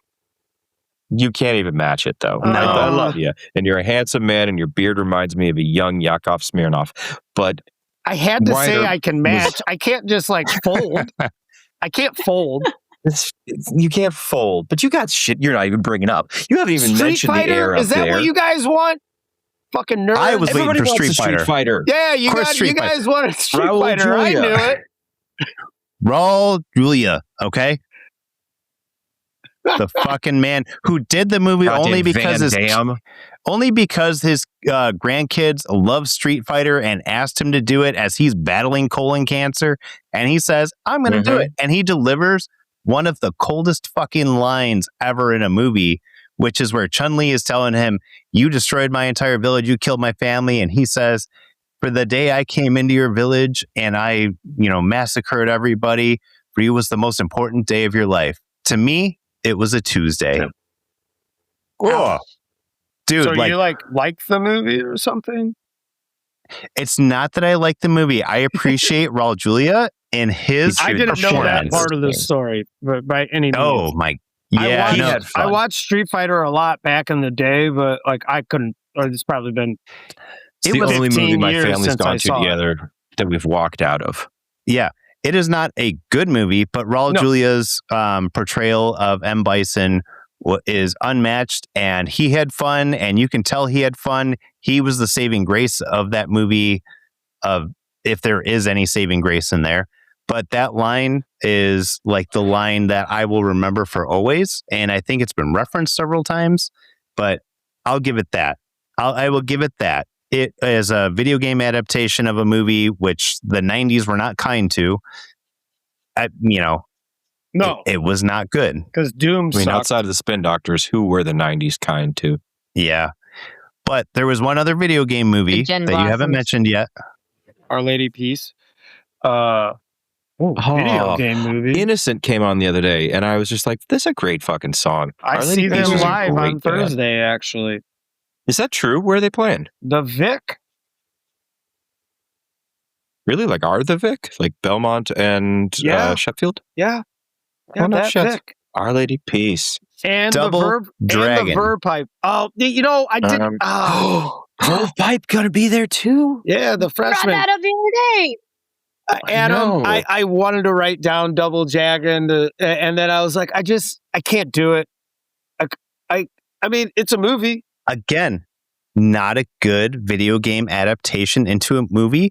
You can't even match it, though.
No.
I love you. And you're a handsome man, and your beard reminds me of a young Yakov Smirnoff. But
I had to say I can match. I can't just fold. I can't fold.
You can't fold. But you got shit you're not even bringing up. You haven't even mentioned the air up
Is that
there.
what you guys want? Fucking nerd.
I was waiting for Street Fighter.
Yeah, you guys wanted Street
Raul
Fighter.
Julia.
I knew it.
Raul Julia, okay? The fucking man who did the movie only because his grandkids love Street Fighter and asked him to do it as he's battling colon cancer, and he says, I'm going to do it. And he delivers one of the coldest fucking lines ever in a movie, which is where Chun-Li is telling him, you destroyed my entire village, you killed my family, and he says, for the day I came into your village and I, massacred everybody, for you was the most important day of your life. To me, it was a Tuesday.
Oh,
dude!
So you like the movie or something?
It's not that I like the movie. I appreciate Raul Julia and his.
I didn't know that part of the story, but by any means.
Oh my! Yeah,
I watched Street Fighter a lot back in the day, but I couldn't. Or it's probably been.
It's the only movie my family's gone to together that we've walked out of.
Yeah. It is not a good movie, but Raul Julia's portrayal of M. Bison is unmatched, and he had fun, and you can tell he had fun. He was the saving grace of that movie, if there is any saving grace in there. But that line is the line that I will remember for always, and I think it's been referenced several times, but I'll give it that. I will give it that. It is a video game adaptation of a movie which the 90s were not kind to.
No,
it was not good.
Because Doom sucked.
Outside of the Spin Doctors, who were the 90s kind to?
Yeah. But there was one other video game movie that you haven't mentioned yet.
Our Lady Peace. Video game movie.
Innocent came on the other day, and I was just like, this is a great fucking song.
I see them live on Thursday, actually.
Is that true? Where are they playing?
The Vic.
Really? Are the Vic? Belmont and Sheffield?
Yeah.
That Vic. Our Lady Peace.
And
Double Dragon.
And the Verve Pipe. Oh, I didn't.
Verve Pipe gonna be there too?
Yeah, the freshman.
Brought that up the other day.
Adam, I wanted to write down Double Dragon, and then I was like, I can't do it. I mean, it's a movie.
Again, not a good video game adaptation into a movie,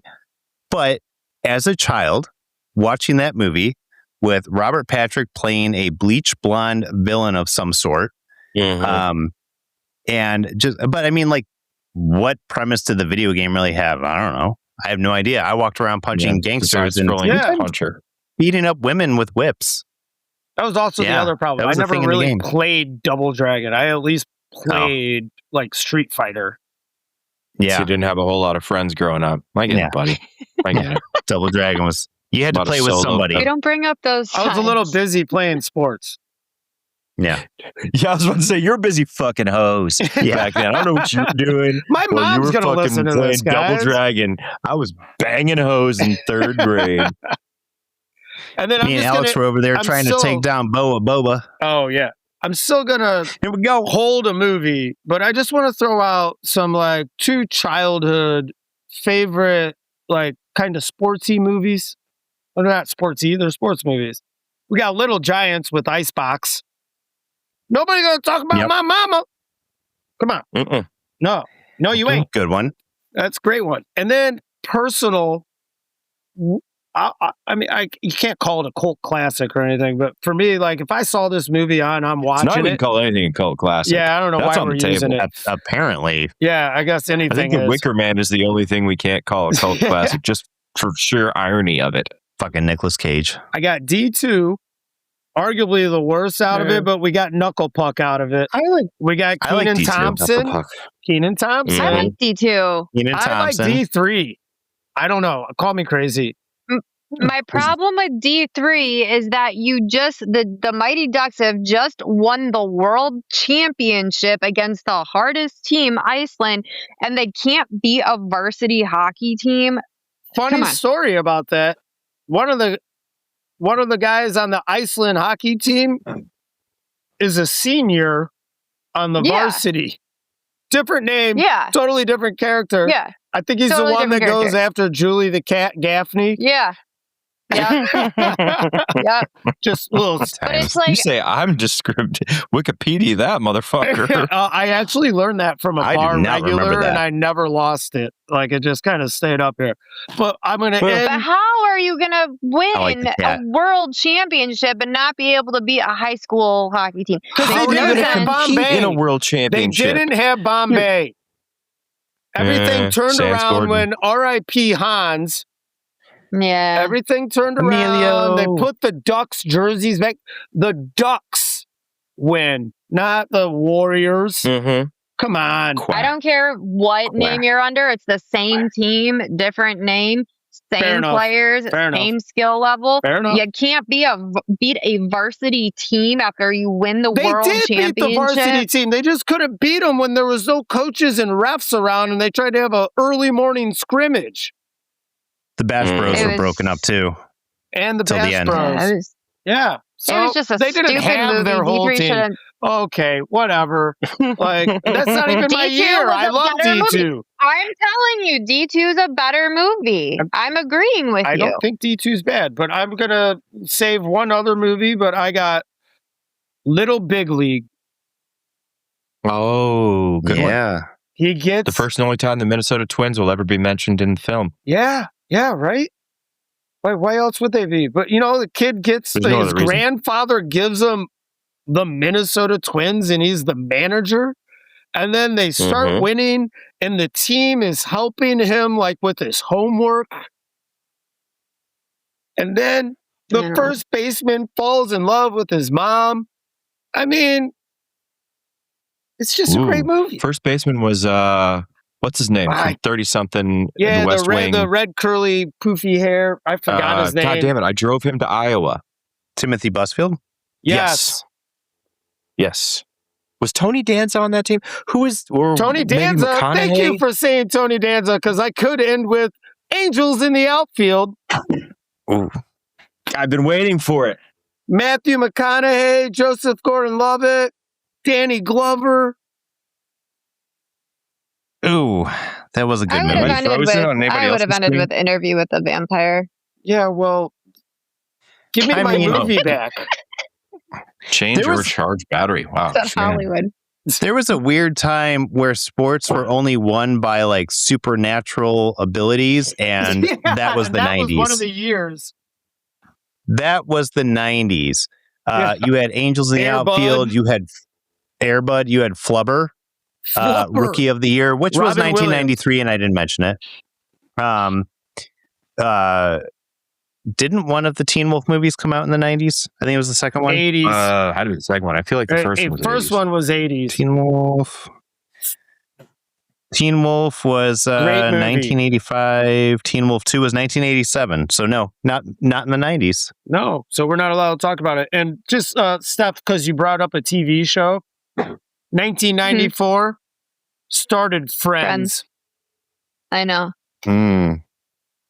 but as a child watching that movie, with Robert Patrick playing a bleach blonde villain of some sort.
Mm-hmm.
But I mean, like, what premise did the video game really have? I don't know. I have no idea. I walked around punching gangsters and
puncher,
beating up women with whips.
That was also the other problem. I never really played Double Dragon. I at least played like Street Fighter.
Yeah.
So you didn't have a whole lot of friends growing up. I get it, buddy. I get it.
Double Dragon was, you had to play with somebody.
We don't bring up those times.
I was a little busy playing sports.
Yeah.
Yeah, I was about to say, you're busy fucking hoes back then. I don't know what you're doing.
My mom's going to listen to this, guys.
Double Dragon. I was banging hoes in 3rd grade.
And then
me and Alex were over there trying to take down Boba.
Oh, yeah. I'm still going to
here we go.
hold a movie, but I just want to throw out some like 2 childhood favorite, like kind of sportsy movies. Well, they're not sportsy, they're sports movies. We got Little Giants with Icebox. Nobody gonna talk about my mama. Come on.
Mm-mm.
No, you ain't.
Good one.
That's a great one. And then personal. I mean, you can't call it a cult classic or anything, but for me, like if I saw this movie on, I'm watching
it's not even
it.
Call anything a cult classic.
Yeah, I don't know why we're using it.
Apparently.
Yeah, I guess anything.
I think The Wicker Man is the only thing we can't call a cult classic, just for sheer irony of it.
Fucking Nicolas Cage.
I got D2. Arguably the worst out of it, but we got Knuckle Puck out of it. We got Kenan Thompson. Kenan Thompson.
I like D2.
I like D3. I don't know. Call me crazy.
My problem with D3 is that the Mighty Ducks have just won the world championship against the hardest team, Iceland, and they can't beat a varsity hockey team.
Funny story about that. One of the guys on the Iceland hockey team is a senior on the varsity. Different name, totally different character.
Yeah.
I think he's totally the one that goes after Julie the Cat Gaffney.
Yeah. Yeah.
Just little.
But it's like,
you say I'm descriptive. Wikipedia that motherfucker.
I actually learned that from a bar regular, and I never lost it. Like it just kind of stayed up here. But I'm gonna.
But how are you gonna win a world championship and not be able to beat a high school hockey team?
Because they didn't have Bombay
in a world championship.
They didn't have Bombay. Everything turned around when R.I.P. Hans.
Yeah.
Everything turned around. They put the Ducks jerseys back. The Ducks win, not the Warriors.
Mm-hmm.
Come on.
I don't care what name you're under. It's the same team, different name, same players, same skill level. You can't beat a varsity team after you win the world championship.
They did beat the varsity team. They just couldn't beat them when there was no coaches and refs around, and they tried to have an early morning scrimmage.
The Bash Bros were broken up too.
And the Bash Bros. Yeah. So
it was just
they didn't have
movie.
their whole team. Okay, whatever. Like that's not even my year. I love D2.
Movie. I'm telling you, D2 is a better movie. I'm agreeing with you.
I don't think D2 is bad, but I'm gonna save one other movie. But I got Little Big League.
Oh, good one.
He gets
the first and only time the Minnesota Twins will ever be mentioned in film.
Yeah, right. Why else would they be? But the kid gets his grandfather gives him the Minnesota Twins, and he's the manager. And then they start winning, and the team is helping him like with his homework. And then the first baseman falls in love with his mom. I mean, it's just a great movie.
First baseman was what's his name? 30-something.
Yeah,
the West Wing.
The red curly poofy hair. I forgot his name.
God damn it! I drove him to Iowa.
Timothy Busfield.
Yes.
Was Tony Danza on that team? Who was
Tony Danza? Thank you for saying Tony Danza, because I could end with Angels in the Outfield.
Ooh. I've been waiting for it.
Matthew McConaughey, Joseph Gordon-Levitt, Danny Glover.
Ooh, that was a good movie.
I would have ended with Interview with the Vampire.
Yeah, well, give me my movie back.
Change or charge battery. Wow.
That's Hollywood.
There was a weird time where sports were only won by like supernatural abilities, and that was the 90s.
That was one of the years.
That was the 90s. You had Angels in the Outfield. You had Air Bud. You had Flubber. Rookie of the Year, which was 1993, Williams. And I didn't mention it. Didn't one of the Teen Wolf movies come out in the 90s? I think it was the second one.
80s.
How did the second one? I feel like the first one was 80s.
Teen Wolf. Teen Wolf was 1985. Teen Wolf 2 was 1987. So no, not in the 90s.
No, so we're not allowed to talk about it. And just Steph, because you brought up a TV show, 1994 started Friends.
I know.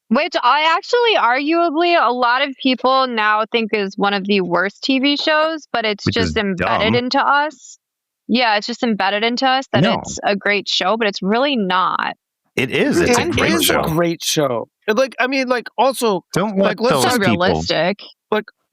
Which I actually, arguably, a lot of people now think is one of the worst TV shows, but it's just embedded into us. Yeah, it's just embedded into us that it's a great show, but it's really not.
It is. It's a great show.
A great show. Also,
don't let
let's be realistic.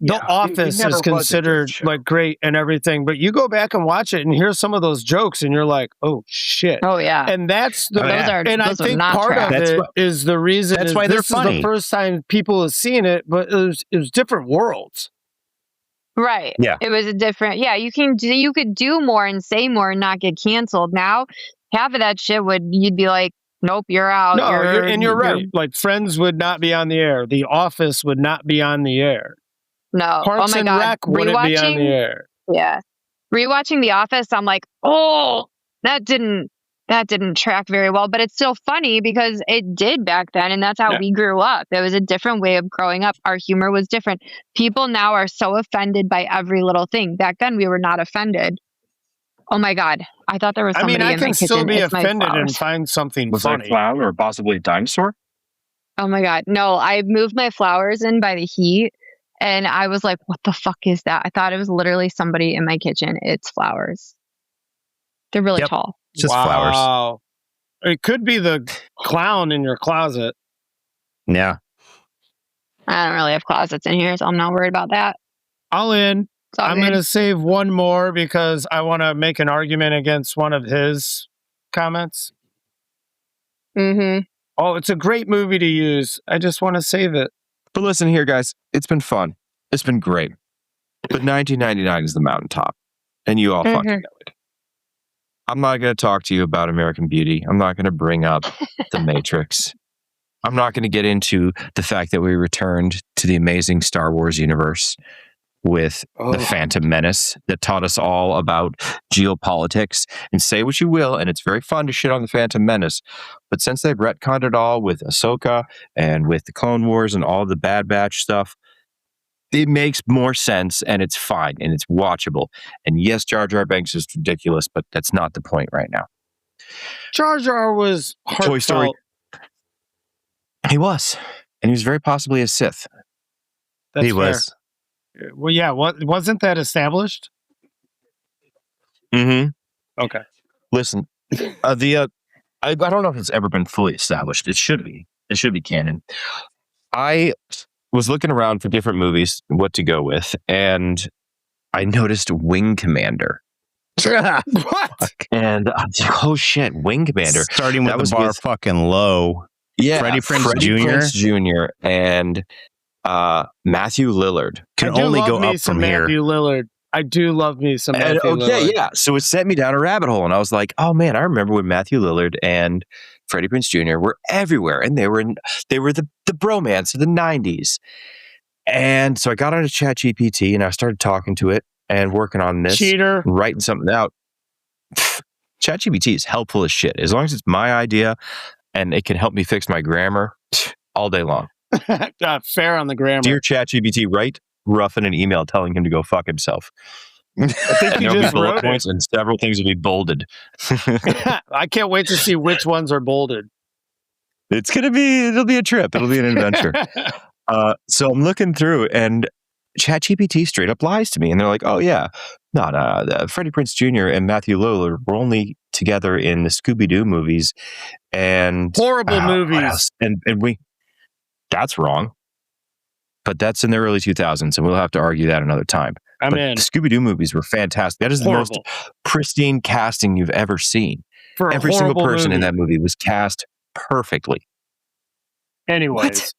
The Office is considered great and everything, but you go back and watch it and hear some of those jokes, and you're like, "Oh shit!"
Oh yeah,
and that's the
I think
part of it is the reason.
That's why they're funny.
This is the first time people have seen it, but it was different worlds.
Right.
Yeah.
It was a different. Yeah, you could do more and say more and not get canceled. Now, half of that shit you'd be like, nope, you're out.
No, you're right. Like Friends would not be on the air. The Office would not be on the air.
No.
Parks and Rec wouldn't be on the air.
Yeah. Rewatching The Office, I'm like, oh, that didn't track very well, but it's still funny because it did back then, and that's how we grew up. It was a different way of growing up. Our humor was different. People now are so offended by every little thing. Back then, we were not offended. Oh my God. I thought there was somebody in my kitchen.
I can still be offended and find something
funny. Was it a clown or possibly a dinosaur?
Oh my God. No, I moved my flowers in by the heat, and I was like, what the fuck is that? I thought it was literally somebody in my kitchen. It's flowers. They're really tall.
Just flowers.
It could be the clown in your closet.
Yeah.
I don't really have closets in here, so I'm not worried about that.
All in. I'm going to save one more because I want to make an argument against one of his comments.
Mm-hmm.
Oh, it's a great movie to use. I just want to save it.
But listen here, guys. It's been fun. It's been great. But 1999 is the mountaintop. And you all fucking know it. I'm not going to talk to you about American Beauty. I'm not going to bring up The Matrix. I'm not going to get into the fact that we returned to the amazing Star Wars universe with The Phantom Menace that taught us all about geopolitics. And say what you will, and it's very fun to shit on The Phantom Menace. But since they've retconned it all with Ahsoka and with the Clone Wars and all the Bad Batch stuff, it makes more sense, and it's fine, and it's watchable. And yes, Jar Jar Binks is ridiculous, but that's not the point right now.
Jar Jar was heartfelt.
Toy Story. He was. And he was very possibly a Sith.
He was. Well, yeah, wasn't that established?
Mm-hmm.
Okay.
Listen, I don't know if it's ever been fully established. It should be. It should be canon. I was looking around for different movies, what to go with, and I noticed Wing Commander.
What?
And I was like, oh shit, Wing Commander.
Starting with the bar fucking low.
Yeah.
Freddie Prinze
Jr. and Matthew Lillard.
Can only go up from here.
Matthew Lillard. I do love me some Matthew Lillard.
Yeah. So it sent me down a rabbit hole, and I was like, oh man, I remember when Matthew Lillard and Freddie Prinze Jr. were everywhere, and they were the bromance of the 90s. And so I got onto ChatGPT and I started talking to it and working on this.
Cheater.
Writing something out. ChatGPT is helpful as shit. As long as it's my idea and it can help me fix my grammar all day long.
Fair on the grammar.
Dear ChatGPT, write Ruffin an email telling him to go fuck himself.
I think you just
bullet
wrote
points and several things will be bolded.
I can't wait to see which ones are bolded.
It'll be a trip. It'll be an adventure. So I'm looking through, and ChatGPT straight up lies to me. And they're like, oh yeah, Freddie Prinze Jr. and Matthew Lillard were only together in the Scooby-Doo movies. And
horrible movies.
And that's wrong. But that's in the early 2000s, and we'll have to argue that another time.
The
Scooby-Doo movies were fantastic. That is the most pristine casting you've ever seen. Every single person in that movie was cast perfectly.
Anyways.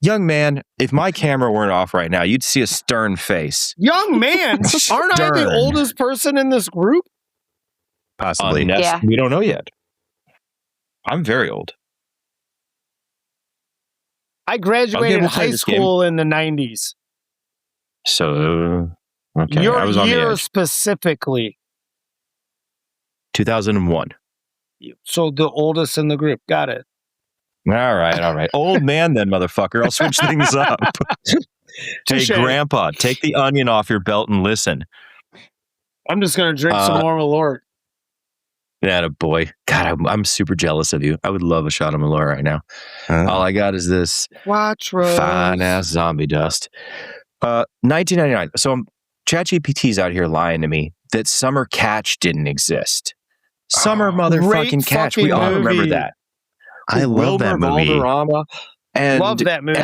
Young man, if my camera weren't off right now, you'd see a stern face.
Young man? Aren't I the oldest person in this group?
Possibly.
Yeah.
We don't know yet. I'm very old.
I graduated high school in the 90s.
So, okay.
Your
I was on the
year
edge.
specifically.
2001.
So the oldest in the group. Got it.
All right. Old man then, motherfucker. I'll switch things up. Hey, Grandpa, take the onion off your belt and listen.
I'm just going to drink some more Malort.
Yeah, boy. God, I'm super jealous of you. I would love a shot of Malort right now. All I got is this fine-ass zombie dust. 1999. So ChatGPT's out here lying to me that Summer Catch didn't exist. Summer motherfucking Catch. We all remember that.
I love that movie.
Valderrama and
love that movie.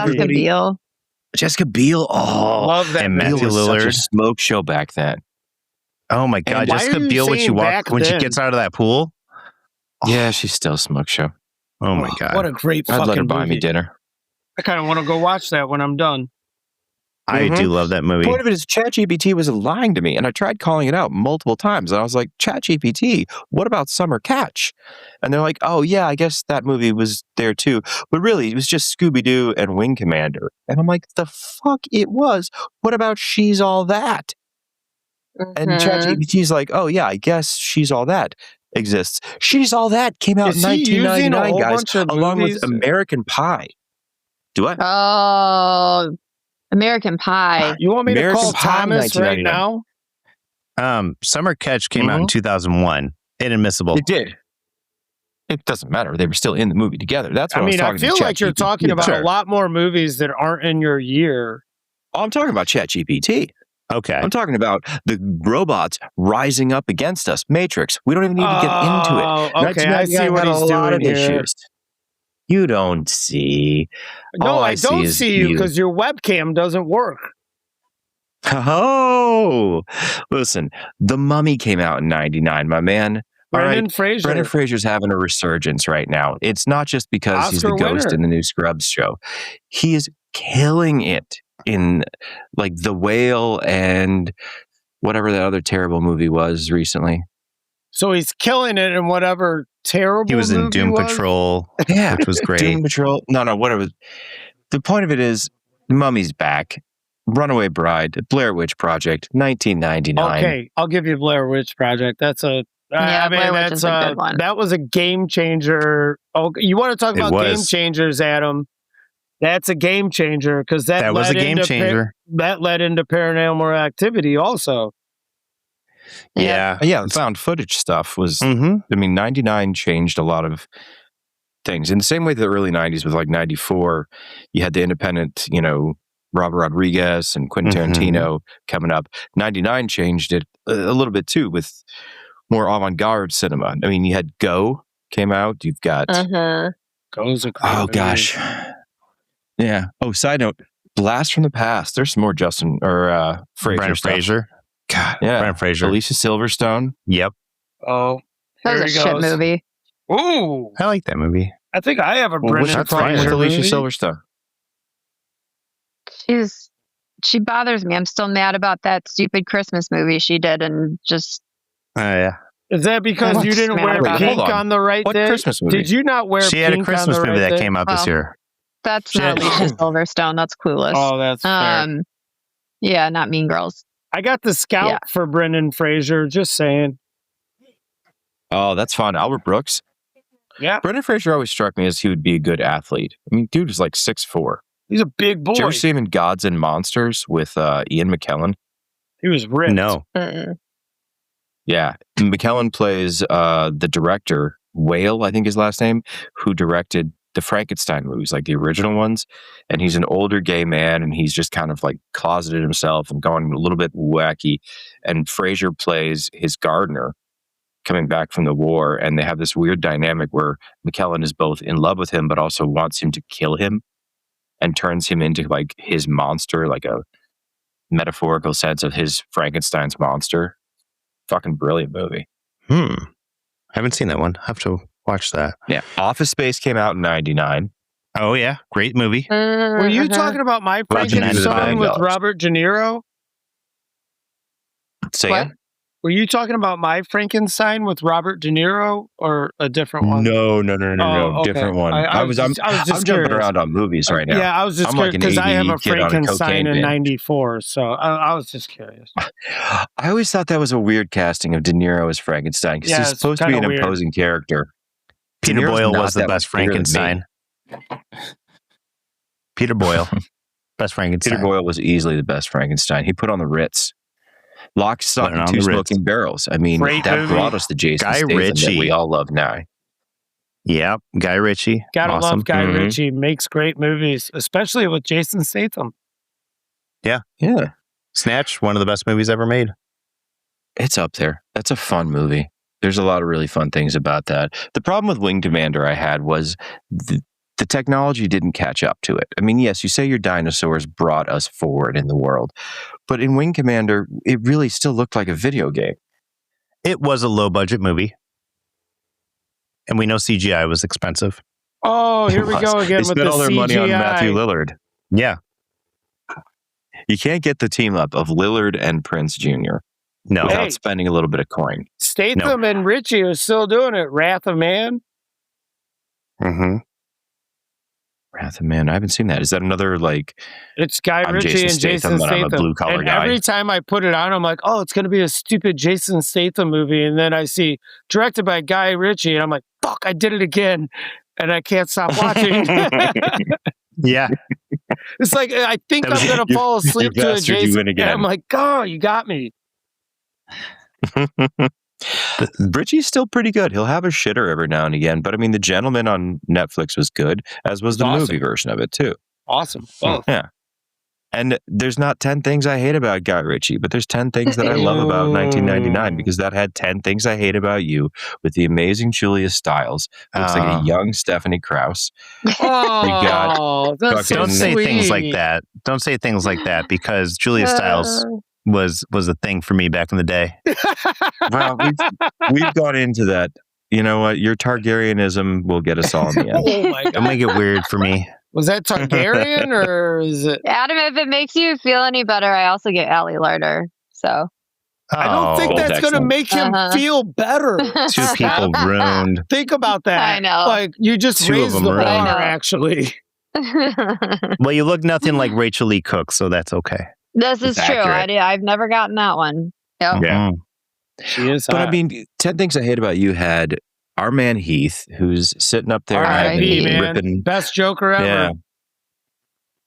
Jessica Biel.
Oh,
love that.
And
movie.
Matthew Lillard.
Such a smoke show back then.
Oh my God, Jessica Biel when she gets out of that pool.
Yeah, she's still a smoke show.
Oh my God,
what a great fucking
I'd let her buy
movie.
me dinner.
I kind of want to go watch that when I'm done.
I do love that movie.
The point of it is ChatGPT was lying to me, and I tried calling it out multiple times. And I was like, ChatGPT, what about Summer Catch? And they're like, oh, yeah, I guess that movie was there too. But really, it was just Scooby-Doo and Wing Commander. And I'm like, the fuck it was. What about She's All That? And ChatGPT's like, oh, yeah, I guess She's All That exists. She's All That came out in 1999, guys, along with American Pie. Do I?
Oh, American Pie.
You want me to call Thomas right now?
Summer Catch came out in 2001. Inadmissible.
It did. It doesn't matter. They were still in the movie together. That's what I was talking about.
I feel like you're talking about a lot more movies that aren't in your year.
Oh, I'm talking about ChatGPT.
Okay.
I'm talking about the robots rising up against us. Matrix. We don't even need to get into it.
Okay, I see what he's doing here.
You don't see.
No, I don't see you because your webcam doesn't work.
Oh, listen. The Mummy came out in 99, my man.
Brendan Fraser.
Brendan Fraser's having a resurgence right now. It's not just because he's the ghost in the new Scrubs show. He is killing it in like The Whale and whatever that other terrible movie was recently.
So he's killing it in whatever terrible
he was in Doom
was?
Patrol,
yeah,
which was great.
Doom Patrol. No, whatever. The point of it is, the Mummy's back. Runaway Bride, Blair Witch Project, 1999.
Okay, I'll give you Blair Witch Project. That's a
Blair Witch is a good one.
That was a game changer. Oh, you want to talk about game changers, Adam? That's a game changer because that
was a game changer.
That led into Paranormal Activity also.
Yeah.
Found footage stuff was, I mean, 99 changed a lot of things. In the same way the early 90s with like 94, you had the independent, Robert Rodriguez and Quentin Tarantino coming up. 99 changed it a little bit too with more avant-garde cinema. I mean, you had Go came out. You've got...
Go's a
oh, gosh. Yeah. Oh, side note, Blast from the Past. There's some more Justin or Fraser. God, yeah.
Brendan Fraser.
Alicia Silverstone.
Yep.
Oh,
that was a shit movie.
Ooh,
I like that movie.
I think I have a Brendan Fraser
with Alicia Silverstone.
She bothers me. I'm still mad about that stupid Christmas movie she did, and just.
Oh yeah.
Is that because you didn't wear pink on the right day?
What Christmas movie?
Did you not wear?
She had a Christmas movie that came out this year.
That's not Alicia Silverstone. That's Clueless.
Oh, that's fair.
Yeah, not Mean Girls.
I got the Scout for Brendan Fraser. Just saying.
Oh, that's fun. Albert Brooks.
Yeah.
Brendan Fraser always struck me as he would be a good athlete. I mean, dude is like 6'4".
He's a big boy.
Did you ever see him in Gods and Monsters with Ian McKellen?
He was ripped.
No.
Yeah. McKellen plays the director, Whale, I think his last name, who directed the Frankenstein movies, like the original ones. And he's an older gay man, and he's just kind of like closeted himself and going a little bit wacky. And Fraser plays his gardener coming back from the war. And they have this weird dynamic where McKellen is both in love with him, but also wants him to kill him and turns him into like his monster, like a metaphorical sense of his Frankenstein's monster. Fucking brilliant movie.
Haven't seen that one. Have to watch that.
Yeah. Office Space came out in 99.
Oh yeah, great movie.
Were you talking about My Frankenstein with Robert De Niro?
Say again?
Were you talking about My Frankenstein with Robert De Niro or a different one?
No. Okay. Different one. I'm jumping around on movies right now.
Yeah, I was just curious because I have a Frankenstein in '94, so I was just curious.
I always thought that was a weird casting of De Niro as Frankenstein because he's supposed to be an imposing character.
Peter Boyle was the best Frankenstein. Peter Boyle, best Frankenstein.
Peter Boyle was easily the best Frankenstein. He put on the Ritz. Lock, Stock, and Two Smoking Barrels. I mean, that brought us to Jason Statham that we all love now.
Yep, Guy Ritchie.
Gotta love Guy Ritchie. Makes great movies, especially with Jason Statham.
Yeah. Snatch, one of the best movies ever made.
It's up there. That's a fun movie. There's a lot of really fun things about that. The problem with Wing Commander I had was the technology didn't catch up to it. I mean, yes, you say your dinosaurs brought us forward in the world, but in Wing Commander, it really still looked like a video game.
It was a low-budget movie, and we know CGI was expensive.
Oh, here we go again with the CGI. They spent all their money on
Matthew Lillard.
Yeah.
You can't get the team up of Lillard and Prince Jr. without spending a little bit of coin.
Statham and Ritchie are still doing it. Wrath of Man.
Mm-hmm.
Wrath of Man. I haven't seen that. Is that another
It's Guy Ritchie and Jason Statham.
I'm a blue collar guy.
Every time I put it on, I'm like, oh, it's going to be a stupid Jason Statham movie. And then I see directed by Guy Ritchie, and I'm like, fuck, I did it again. And I can't stop watching.
Yeah.
It's like, I think I'm going to fall asleep to a Jason. And I'm like, oh, you got me.
Ritchie's still pretty good. He'll have a shitter every now and again, but I mean, The Gentleman on Netflix was good, as was the movie version of it too.
Awesome. Both.
Yeah. And there's not 10 things I hate about Guy Ritchie, but there's 10 things that I love about 1999 because that had 10 things I hate about you with the amazing Julia Stiles. Looks like a young Stephanie Krause.
Oh,
don't say things like that. Don't say things like that because Julia Stiles was a thing for me back in the day.
Well, we've gone into that. You know what? Your Targaryenism will get us all in the end.
Oh my God.
Don't make it weird for me.
Was that Targaryen or is it?
Adam, if it makes you feel any better, I also get Allie Larder. So
I don't think that's going to make him feel better.
Two people ruined.
Think about that.
I know.
Like you just raised the bar, actually.
Well, you look nothing like Rachel Lee Cook, so that's okay.
This is true. I've never gotten that one. Yep.
Yeah.
She is.
But I mean, 10 Things I Hate About You had our man Heath, who's sitting up there
ripping. Best Joker ever.
Yeah.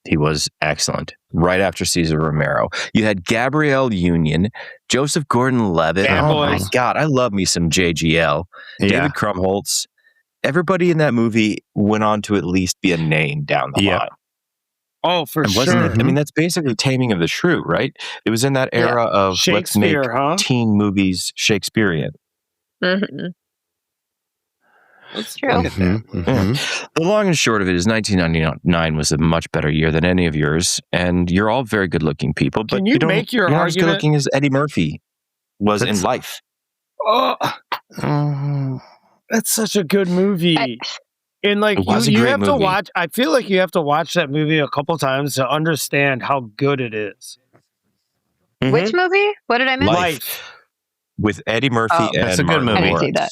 He was excellent. Right after Cesar Romero. You had Gabrielle Union, Joseph Gordon-Levitt. My God, I love me some JGL. David Krumholtz. Everybody in that movie went on to at least be a name down the line.
Oh, for sure.
I mean, that's basically Taming of the Shrew, right? It was in that era of let's make teen movies Shakespearean.
Mm-hmm. That's true.
The long and short of it is 1999 was a much better year than any of yours, and you're all very good-looking people. But
can you make your argument?
You're not as good-looking as Eddie Murphy was in life.
That's such a good movie. And like you have to watch. I feel like you have to watch that movie a couple times to understand how good it is.
Mm-hmm. Which movie? What did I miss?
Life with Eddie Murphy. And
that's a good movie.
I didn't see that.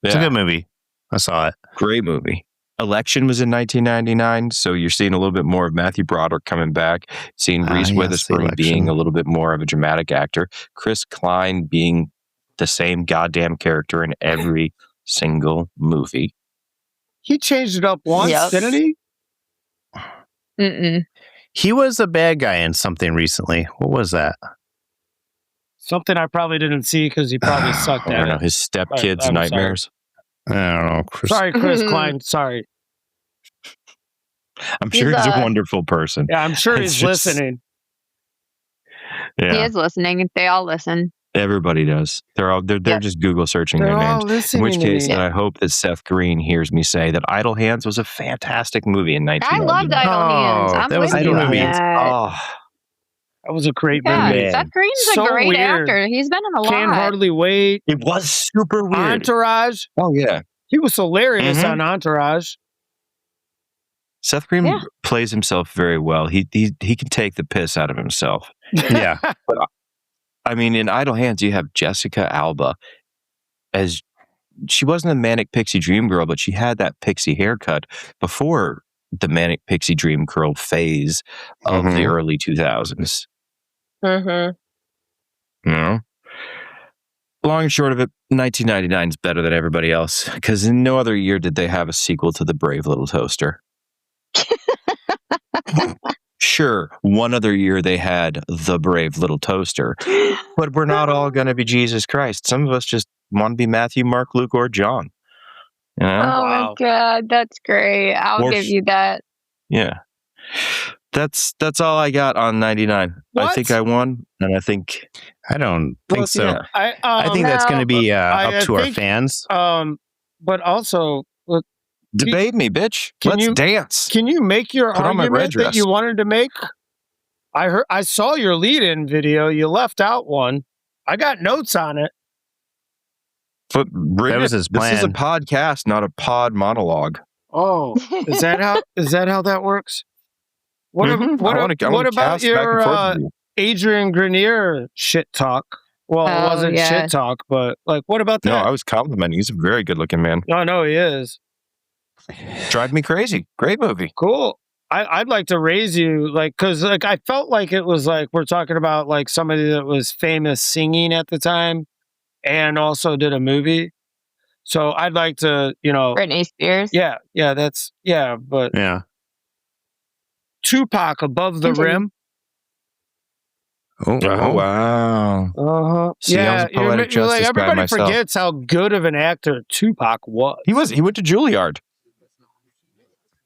It's a good movie. I saw it.
Great movie. Election was in 1999, so you're seeing a little bit more of Matthew Broderick coming back, seeing Reese Witherspoon being a little bit more of a dramatic actor, Chris Klein being the same goddamn character in every single movie.
He changed it up once, didn't he?
Mm-mm.
He was a bad guy in something recently. What was that?
Something I probably didn't see because he probably sucked at it.
His stepkid's nightmares.
I don't know.
Sorry, Chris Klein. Sorry.
I'm sure he's a wonderful person.
Yeah, I'm sure he's listening.
Yeah.
He is listening. They all listen.
Everybody does. They're just Google searching their names. In which case, I hope that Seth Green hears me say that Idle Hands was a fantastic movie in 1999.
I loved Idle Hands.
That was Idle Hands.
That was a great movie.
Seth Green's a great actor. He's been in a lot.
Can't Hardly Wait.
It was super weird.
Entourage.
Oh yeah,
he was hilarious on Entourage.
Seth Green plays himself very well. He can take the piss out of himself.
Yeah.
But, I mean, in Idle Hands, you have Jessica Alba as she wasn't a manic pixie dream girl, but she had that pixie haircut before the manic pixie dream girl phase of the early 2000s.
Mm-hmm.
You know? Long and short of it, 1999 is better than everybody else because in no other year did they have a sequel to The Brave Little Toaster. Sure, one other year they had The Brave Little Toaster, but we're not all going to be Jesus Christ. Some of us just want to be Matthew, Mark, Luke, or John. You know?
Oh my God, that's great. I'll give you that.
Yeah. That's all I got on 99.
What?
I think I won, and I think
I don't think so.
Yeah.
I think that's going to be up to our fans.
But also,
debate me, bitch. Let's dance.
Can you make your argument that you wanted to make? I saw your lead-in video. You left out one. I got notes on it.
But that was his plan. This is a podcast, not a pod monologue.
Oh, is that how that works? What about your Adrian Grenier shit talk? Well, it wasn't shit talk, but like, what about that?
No, I was complimenting. He's a very good looking man.
No, I know he is.
Drive Me Crazy. Great movie.
Cool. I'd like to raise you, like, because like I felt like it was like we're talking about like somebody that was famous singing at the time and also did a movie. So I'd like to,
Britney Spears.
Yeah, but
yeah.
Tupac Above the Rim.
Oh
wow.
Uh-huh.
See, I was a poetic justice
everybody
guy myself.
forgets how good of an actor Tupac was.
He went to Juilliard.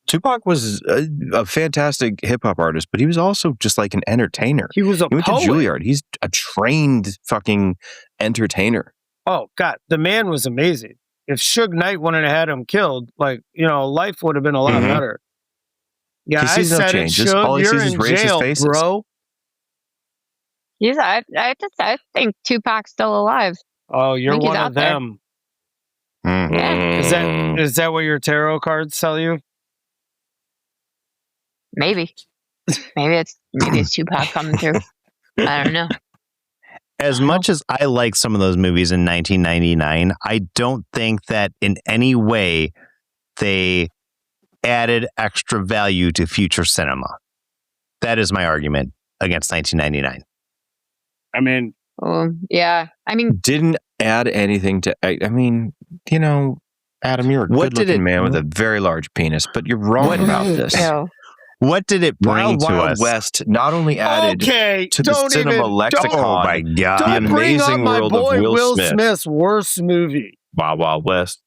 Tupac was a fantastic hip hop artist, but he was also just like an entertainer.
He went
to Juilliard. He's a trained fucking entertainer.
Oh God, the man was amazing. If Suge Knight wouldn't have had him killed, life would have been a lot better. Yeah, I said it, Suge. You're in jail, bro.
I think Tupac's still alive.
Oh, you're one of them.
Yeah.
Is that what your tarot cards tell you?
Maybe it's Tupac coming through. I don't know.
As much as I like some of those movies in 1999, I don't think that in any way they added extra value to future cinema. That is my argument against 1999.
I mean,
didn't add anything to. I mean, Adam, you're a good-looking man with a very large penis, but you're wrong about this.
What did it bring to
Wild
us?
West not only added to the cinema lexicon,
oh my God,
the amazing world of Will Smith.
Smith's worst movie,
Wild Wild West.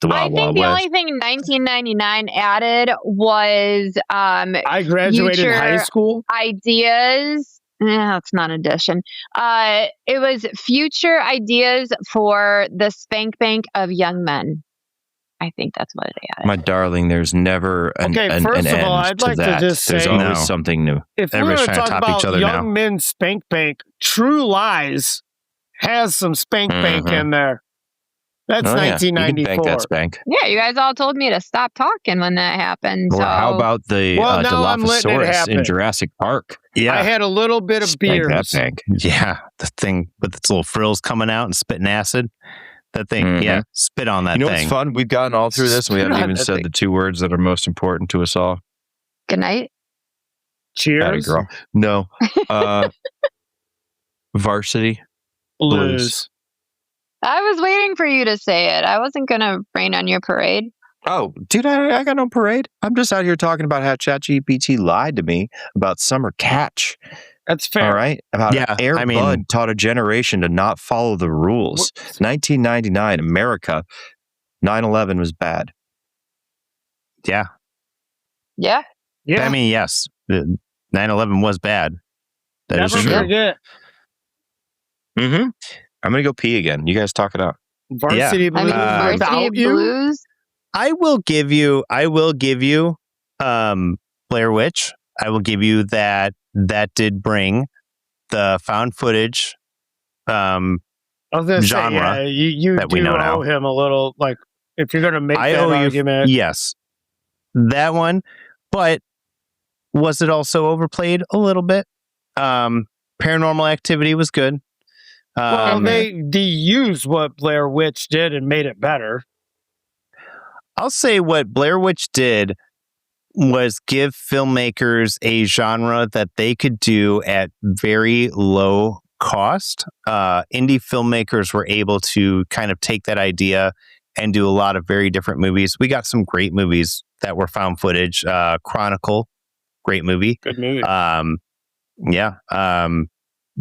I think the only thing 1999 added was
I graduated high school
ideas. No, it's not an addition. It was future ideas for the spank bank of young men. I think that's what they added.
My darling, there's never an end
first of all, I'd
to
like
that.
to just say
there's always something new.
If we're going to talk about young men spank bank, True Lies has some spank bank in there. That's 1994.
You can bank that spank.
Yeah, you guys all told me to stop talking when that happened.
Or how about the Dilophosaurus in Jurassic Park?
Yeah, I had a little bit of beer.
That bank.
Yeah, the thing with its little frills coming out and spitting acid. That thing, yeah, spit on that thing.
You know what's fun? We've gotten all through this, and we haven't even said the two words that are most important to us all.
Good night.
Cheers.
Girl. No. Varsity Blues.
I was waiting for you to say it. I wasn't going to rain on your parade.
Oh, dude, I got no parade. I'm just out here talking about how ChatGPT lied to me about Summer Catch.
That's fair.
All right. About Air Bud taught a generation to not follow the rules. 1999, America, 9/11 was bad.
Yeah.
Yeah.
I mean, yes. 9/11 was bad. That is true.
Forget.
I'm going to go pee again. You guys talk it out.
Varsity Blues.
Varsity Blues.
I will give you Blair Witch. I will give you that did bring the found footage genre
you
that we know now.
Owe him a little, like, if you're going to make that argument.
Yes. that one, but was it also overplayed a little bit? Paranormal Activity was good.
Well, they used what Blair Witch did and made it better.
I'll say what Blair Witch did was give filmmakers a genre that they could do at very low cost. Indie filmmakers were able to kind of take that idea and do a lot of very different movies. We got some great movies that were found footage. Chronicle, great movie.
Good movie.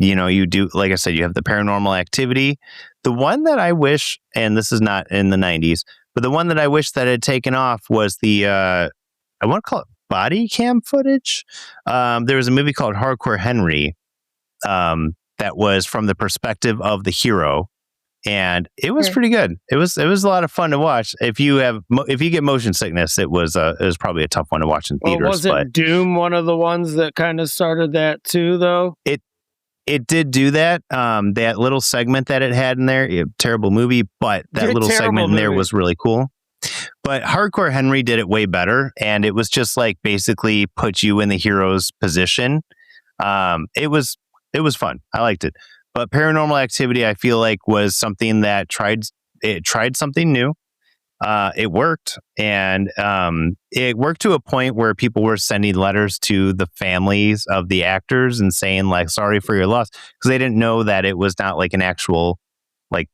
You do, like I said, you have the Paranormal Activity. The one that I wish, and this is not in the 90s, but the one that I wish that had taken off was the, I want to call it body cam footage. There was a movie called Hardcore Henry that was from the perspective of the hero. And it was pretty good. It was a lot of fun to watch. If you get motion sickness, it was probably a tough one to watch in theaters.
Wasn't Doom one of the ones that kind of started that too, though?
It did do that. That little segment that it had in there, terrible movie, but that little segment in there was really cool. But Hardcore Henry did it way better, and it was just like basically put you in the hero's position. It was fun. I liked it. But Paranormal Activity, I feel like, was something that tried something new. It worked, and it worked to a point where people were sending letters to the families of the actors and saying, like, sorry for your loss, because they didn't know that it was not like an actual like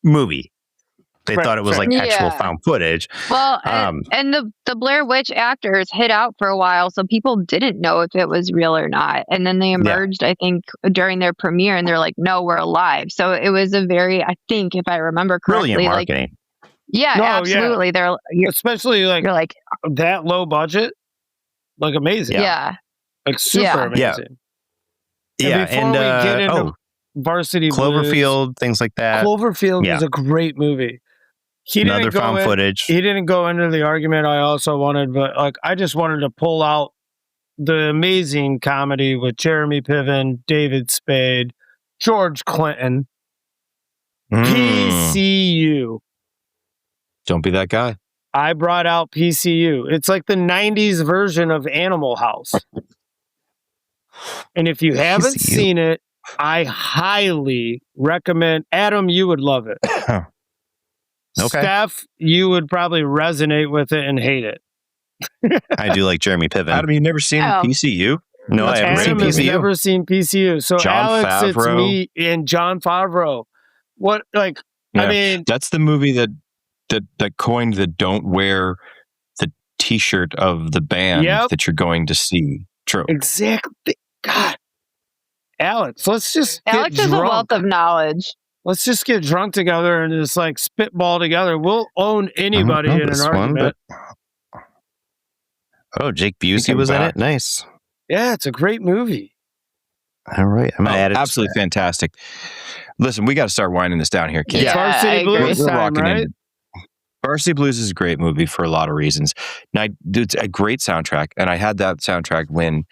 movie. They thought it was like actual found footage.
Well, and the Blair Witch actors hid out for a while, so people didn't know if it was real or not. And then they emerged, I think, during their premiere, and they're like, "No, we're alive." So it was a very, I think, if I remember correctly,
brilliant marketing.
Absolutely.
Yeah. Especially like
you're like
that low budget, like amazing.
Yeah,
like super amazing.
Yeah,
and before we get into Varsity
Cloverfield,
Blues,
things like that.
Cloverfield is a great movie.
Another found footage.
He didn't go into the argument I also wanted, but like I just wanted to pull out the amazing comedy with Jeremy Piven, David Spade, George Clinton, PCU.
Don't be that guy.
I brought out PCU. It's like the 90s version of Animal House. And if you haven't seen it, I highly recommend. Adam, you would love it.
Okay.
Steph, you would probably resonate with it and hate it.
I do like Jeremy Piven.
Adam, you've never seen PCU?
No, I haven't seen PCU.
I've never seen PCU. So
Jon
Alex,
Favreau.
it's me and Jon Favreau. What, like, I mean...
That's the movie that coined the don't wear the t-shirt of the band that you're going to see. True.
Exactly. God. Alex, let's just get
Alex is a wealth of knowledge.
Let's just get drunk together and just like spitball together. We'll own anybody in an argument.
Oh, Jake Busey was in it. Nice.
Yeah, it's a great movie.
All right, I'm gonna add it.
Absolutely fantastic. Listen, we got to start winding this down here, kids.
Yeah, Varsity Blues
we're
time,
rocking
right?
in. Varsity Blues is a great movie for a lot of reasons. Now, it's a great soundtrack, and I had that soundtrack when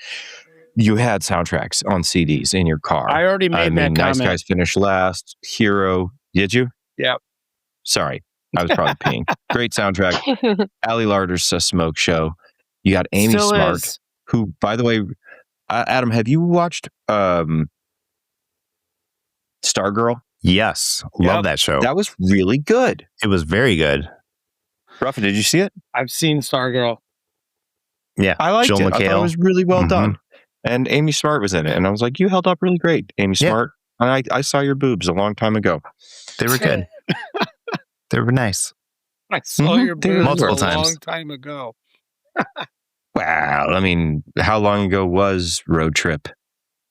you had soundtracks on CDs in your car.
I already made that comment.
Nice Guys Finish Last, Hero. Did you?
Yeah.
Sorry, I was probably peeing. Great soundtrack. Ali Larter's Smoke Show. You got Amy
Still
Smart,
is.
who, by the way, Adam, have you watched Stargirl?
Yes, love that show.
That was really good.
It was very good.
Ruffin, did you see it?
I've seen Stargirl.
Yeah,
I liked
Joel
it. I thought it was really well done. And Amy Smart was in it. And I was like, you held up really great, Amy Smart. And I saw your boobs a long time ago.
They were good. They were nice.
I saw your boobs
multiple
a
times.
long time ago.
Wow. I mean, how long ago was Road Trip?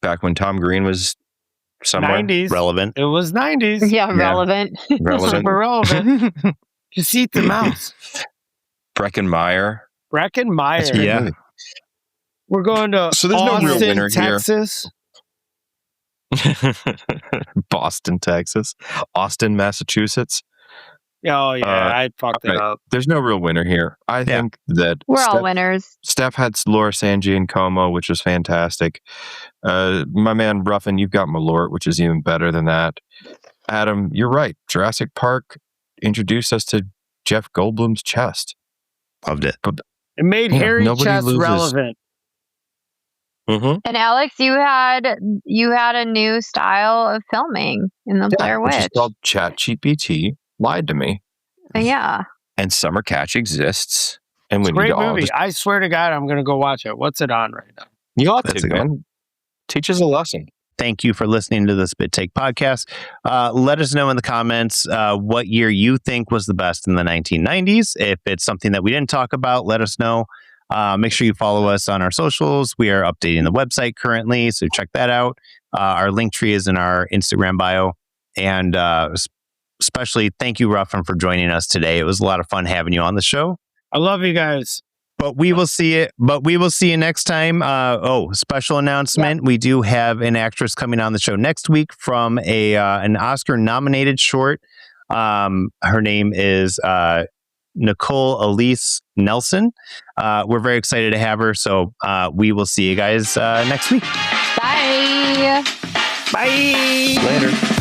Back when Tom Green was somewhere
90s.
Relevant.
It was 90s.
Yeah, relevant.
Super relevant. Just eat the mouse.
Breckin Meyer.
Breckin Meyer.
That's a great movie.
We're going to
So there's
Austin,
no real winner
Texas.
Boston, Texas. Austin, Massachusetts.
Oh, yeah. I fucked it up.
There's no real winner here. I think that
We're all winners.
Steph had Laura Sanji and Como, which was fantastic. My man Ruffin, you've got Malort, which is even better than that. Adam, you're right. Jurassic Park introduced us to Jeff Goldblum's chest.
Loved it.
But
It made hairy chest relevant.
Mm-hmm.
And Alex, you had a new style of filming in The Blair Witch.
Which is called ChatGPT lied to me.
Yeah.
And Summer Catch exists. And
It's
we
a great
need to all
movie.
just,
I swear to God, I'm going to go watch it. What's it on right now?
you ought to, man. Teaches a lesson.
Thank you for listening to the SpitTake podcast. Let us know in the comments what year you think was the best in the 1990s. If it's something that we didn't talk about, let us know. Make sure you follow us on our socials. We are updating the website currently, so check that out. Our link tree is in our Instagram bio. And especially thank you, Ruffin, for joining us today. It was a lot of fun having you on the show.
I love you guys.
But we will see it. But we will see you next time. Special announcement: we do have an actress coming on the show next week from an Oscar-nominated short. Her name is Nicole Elise Nelson. We're very excited to have her. So we will see you guys next week.
Bye.
Bye.
Later.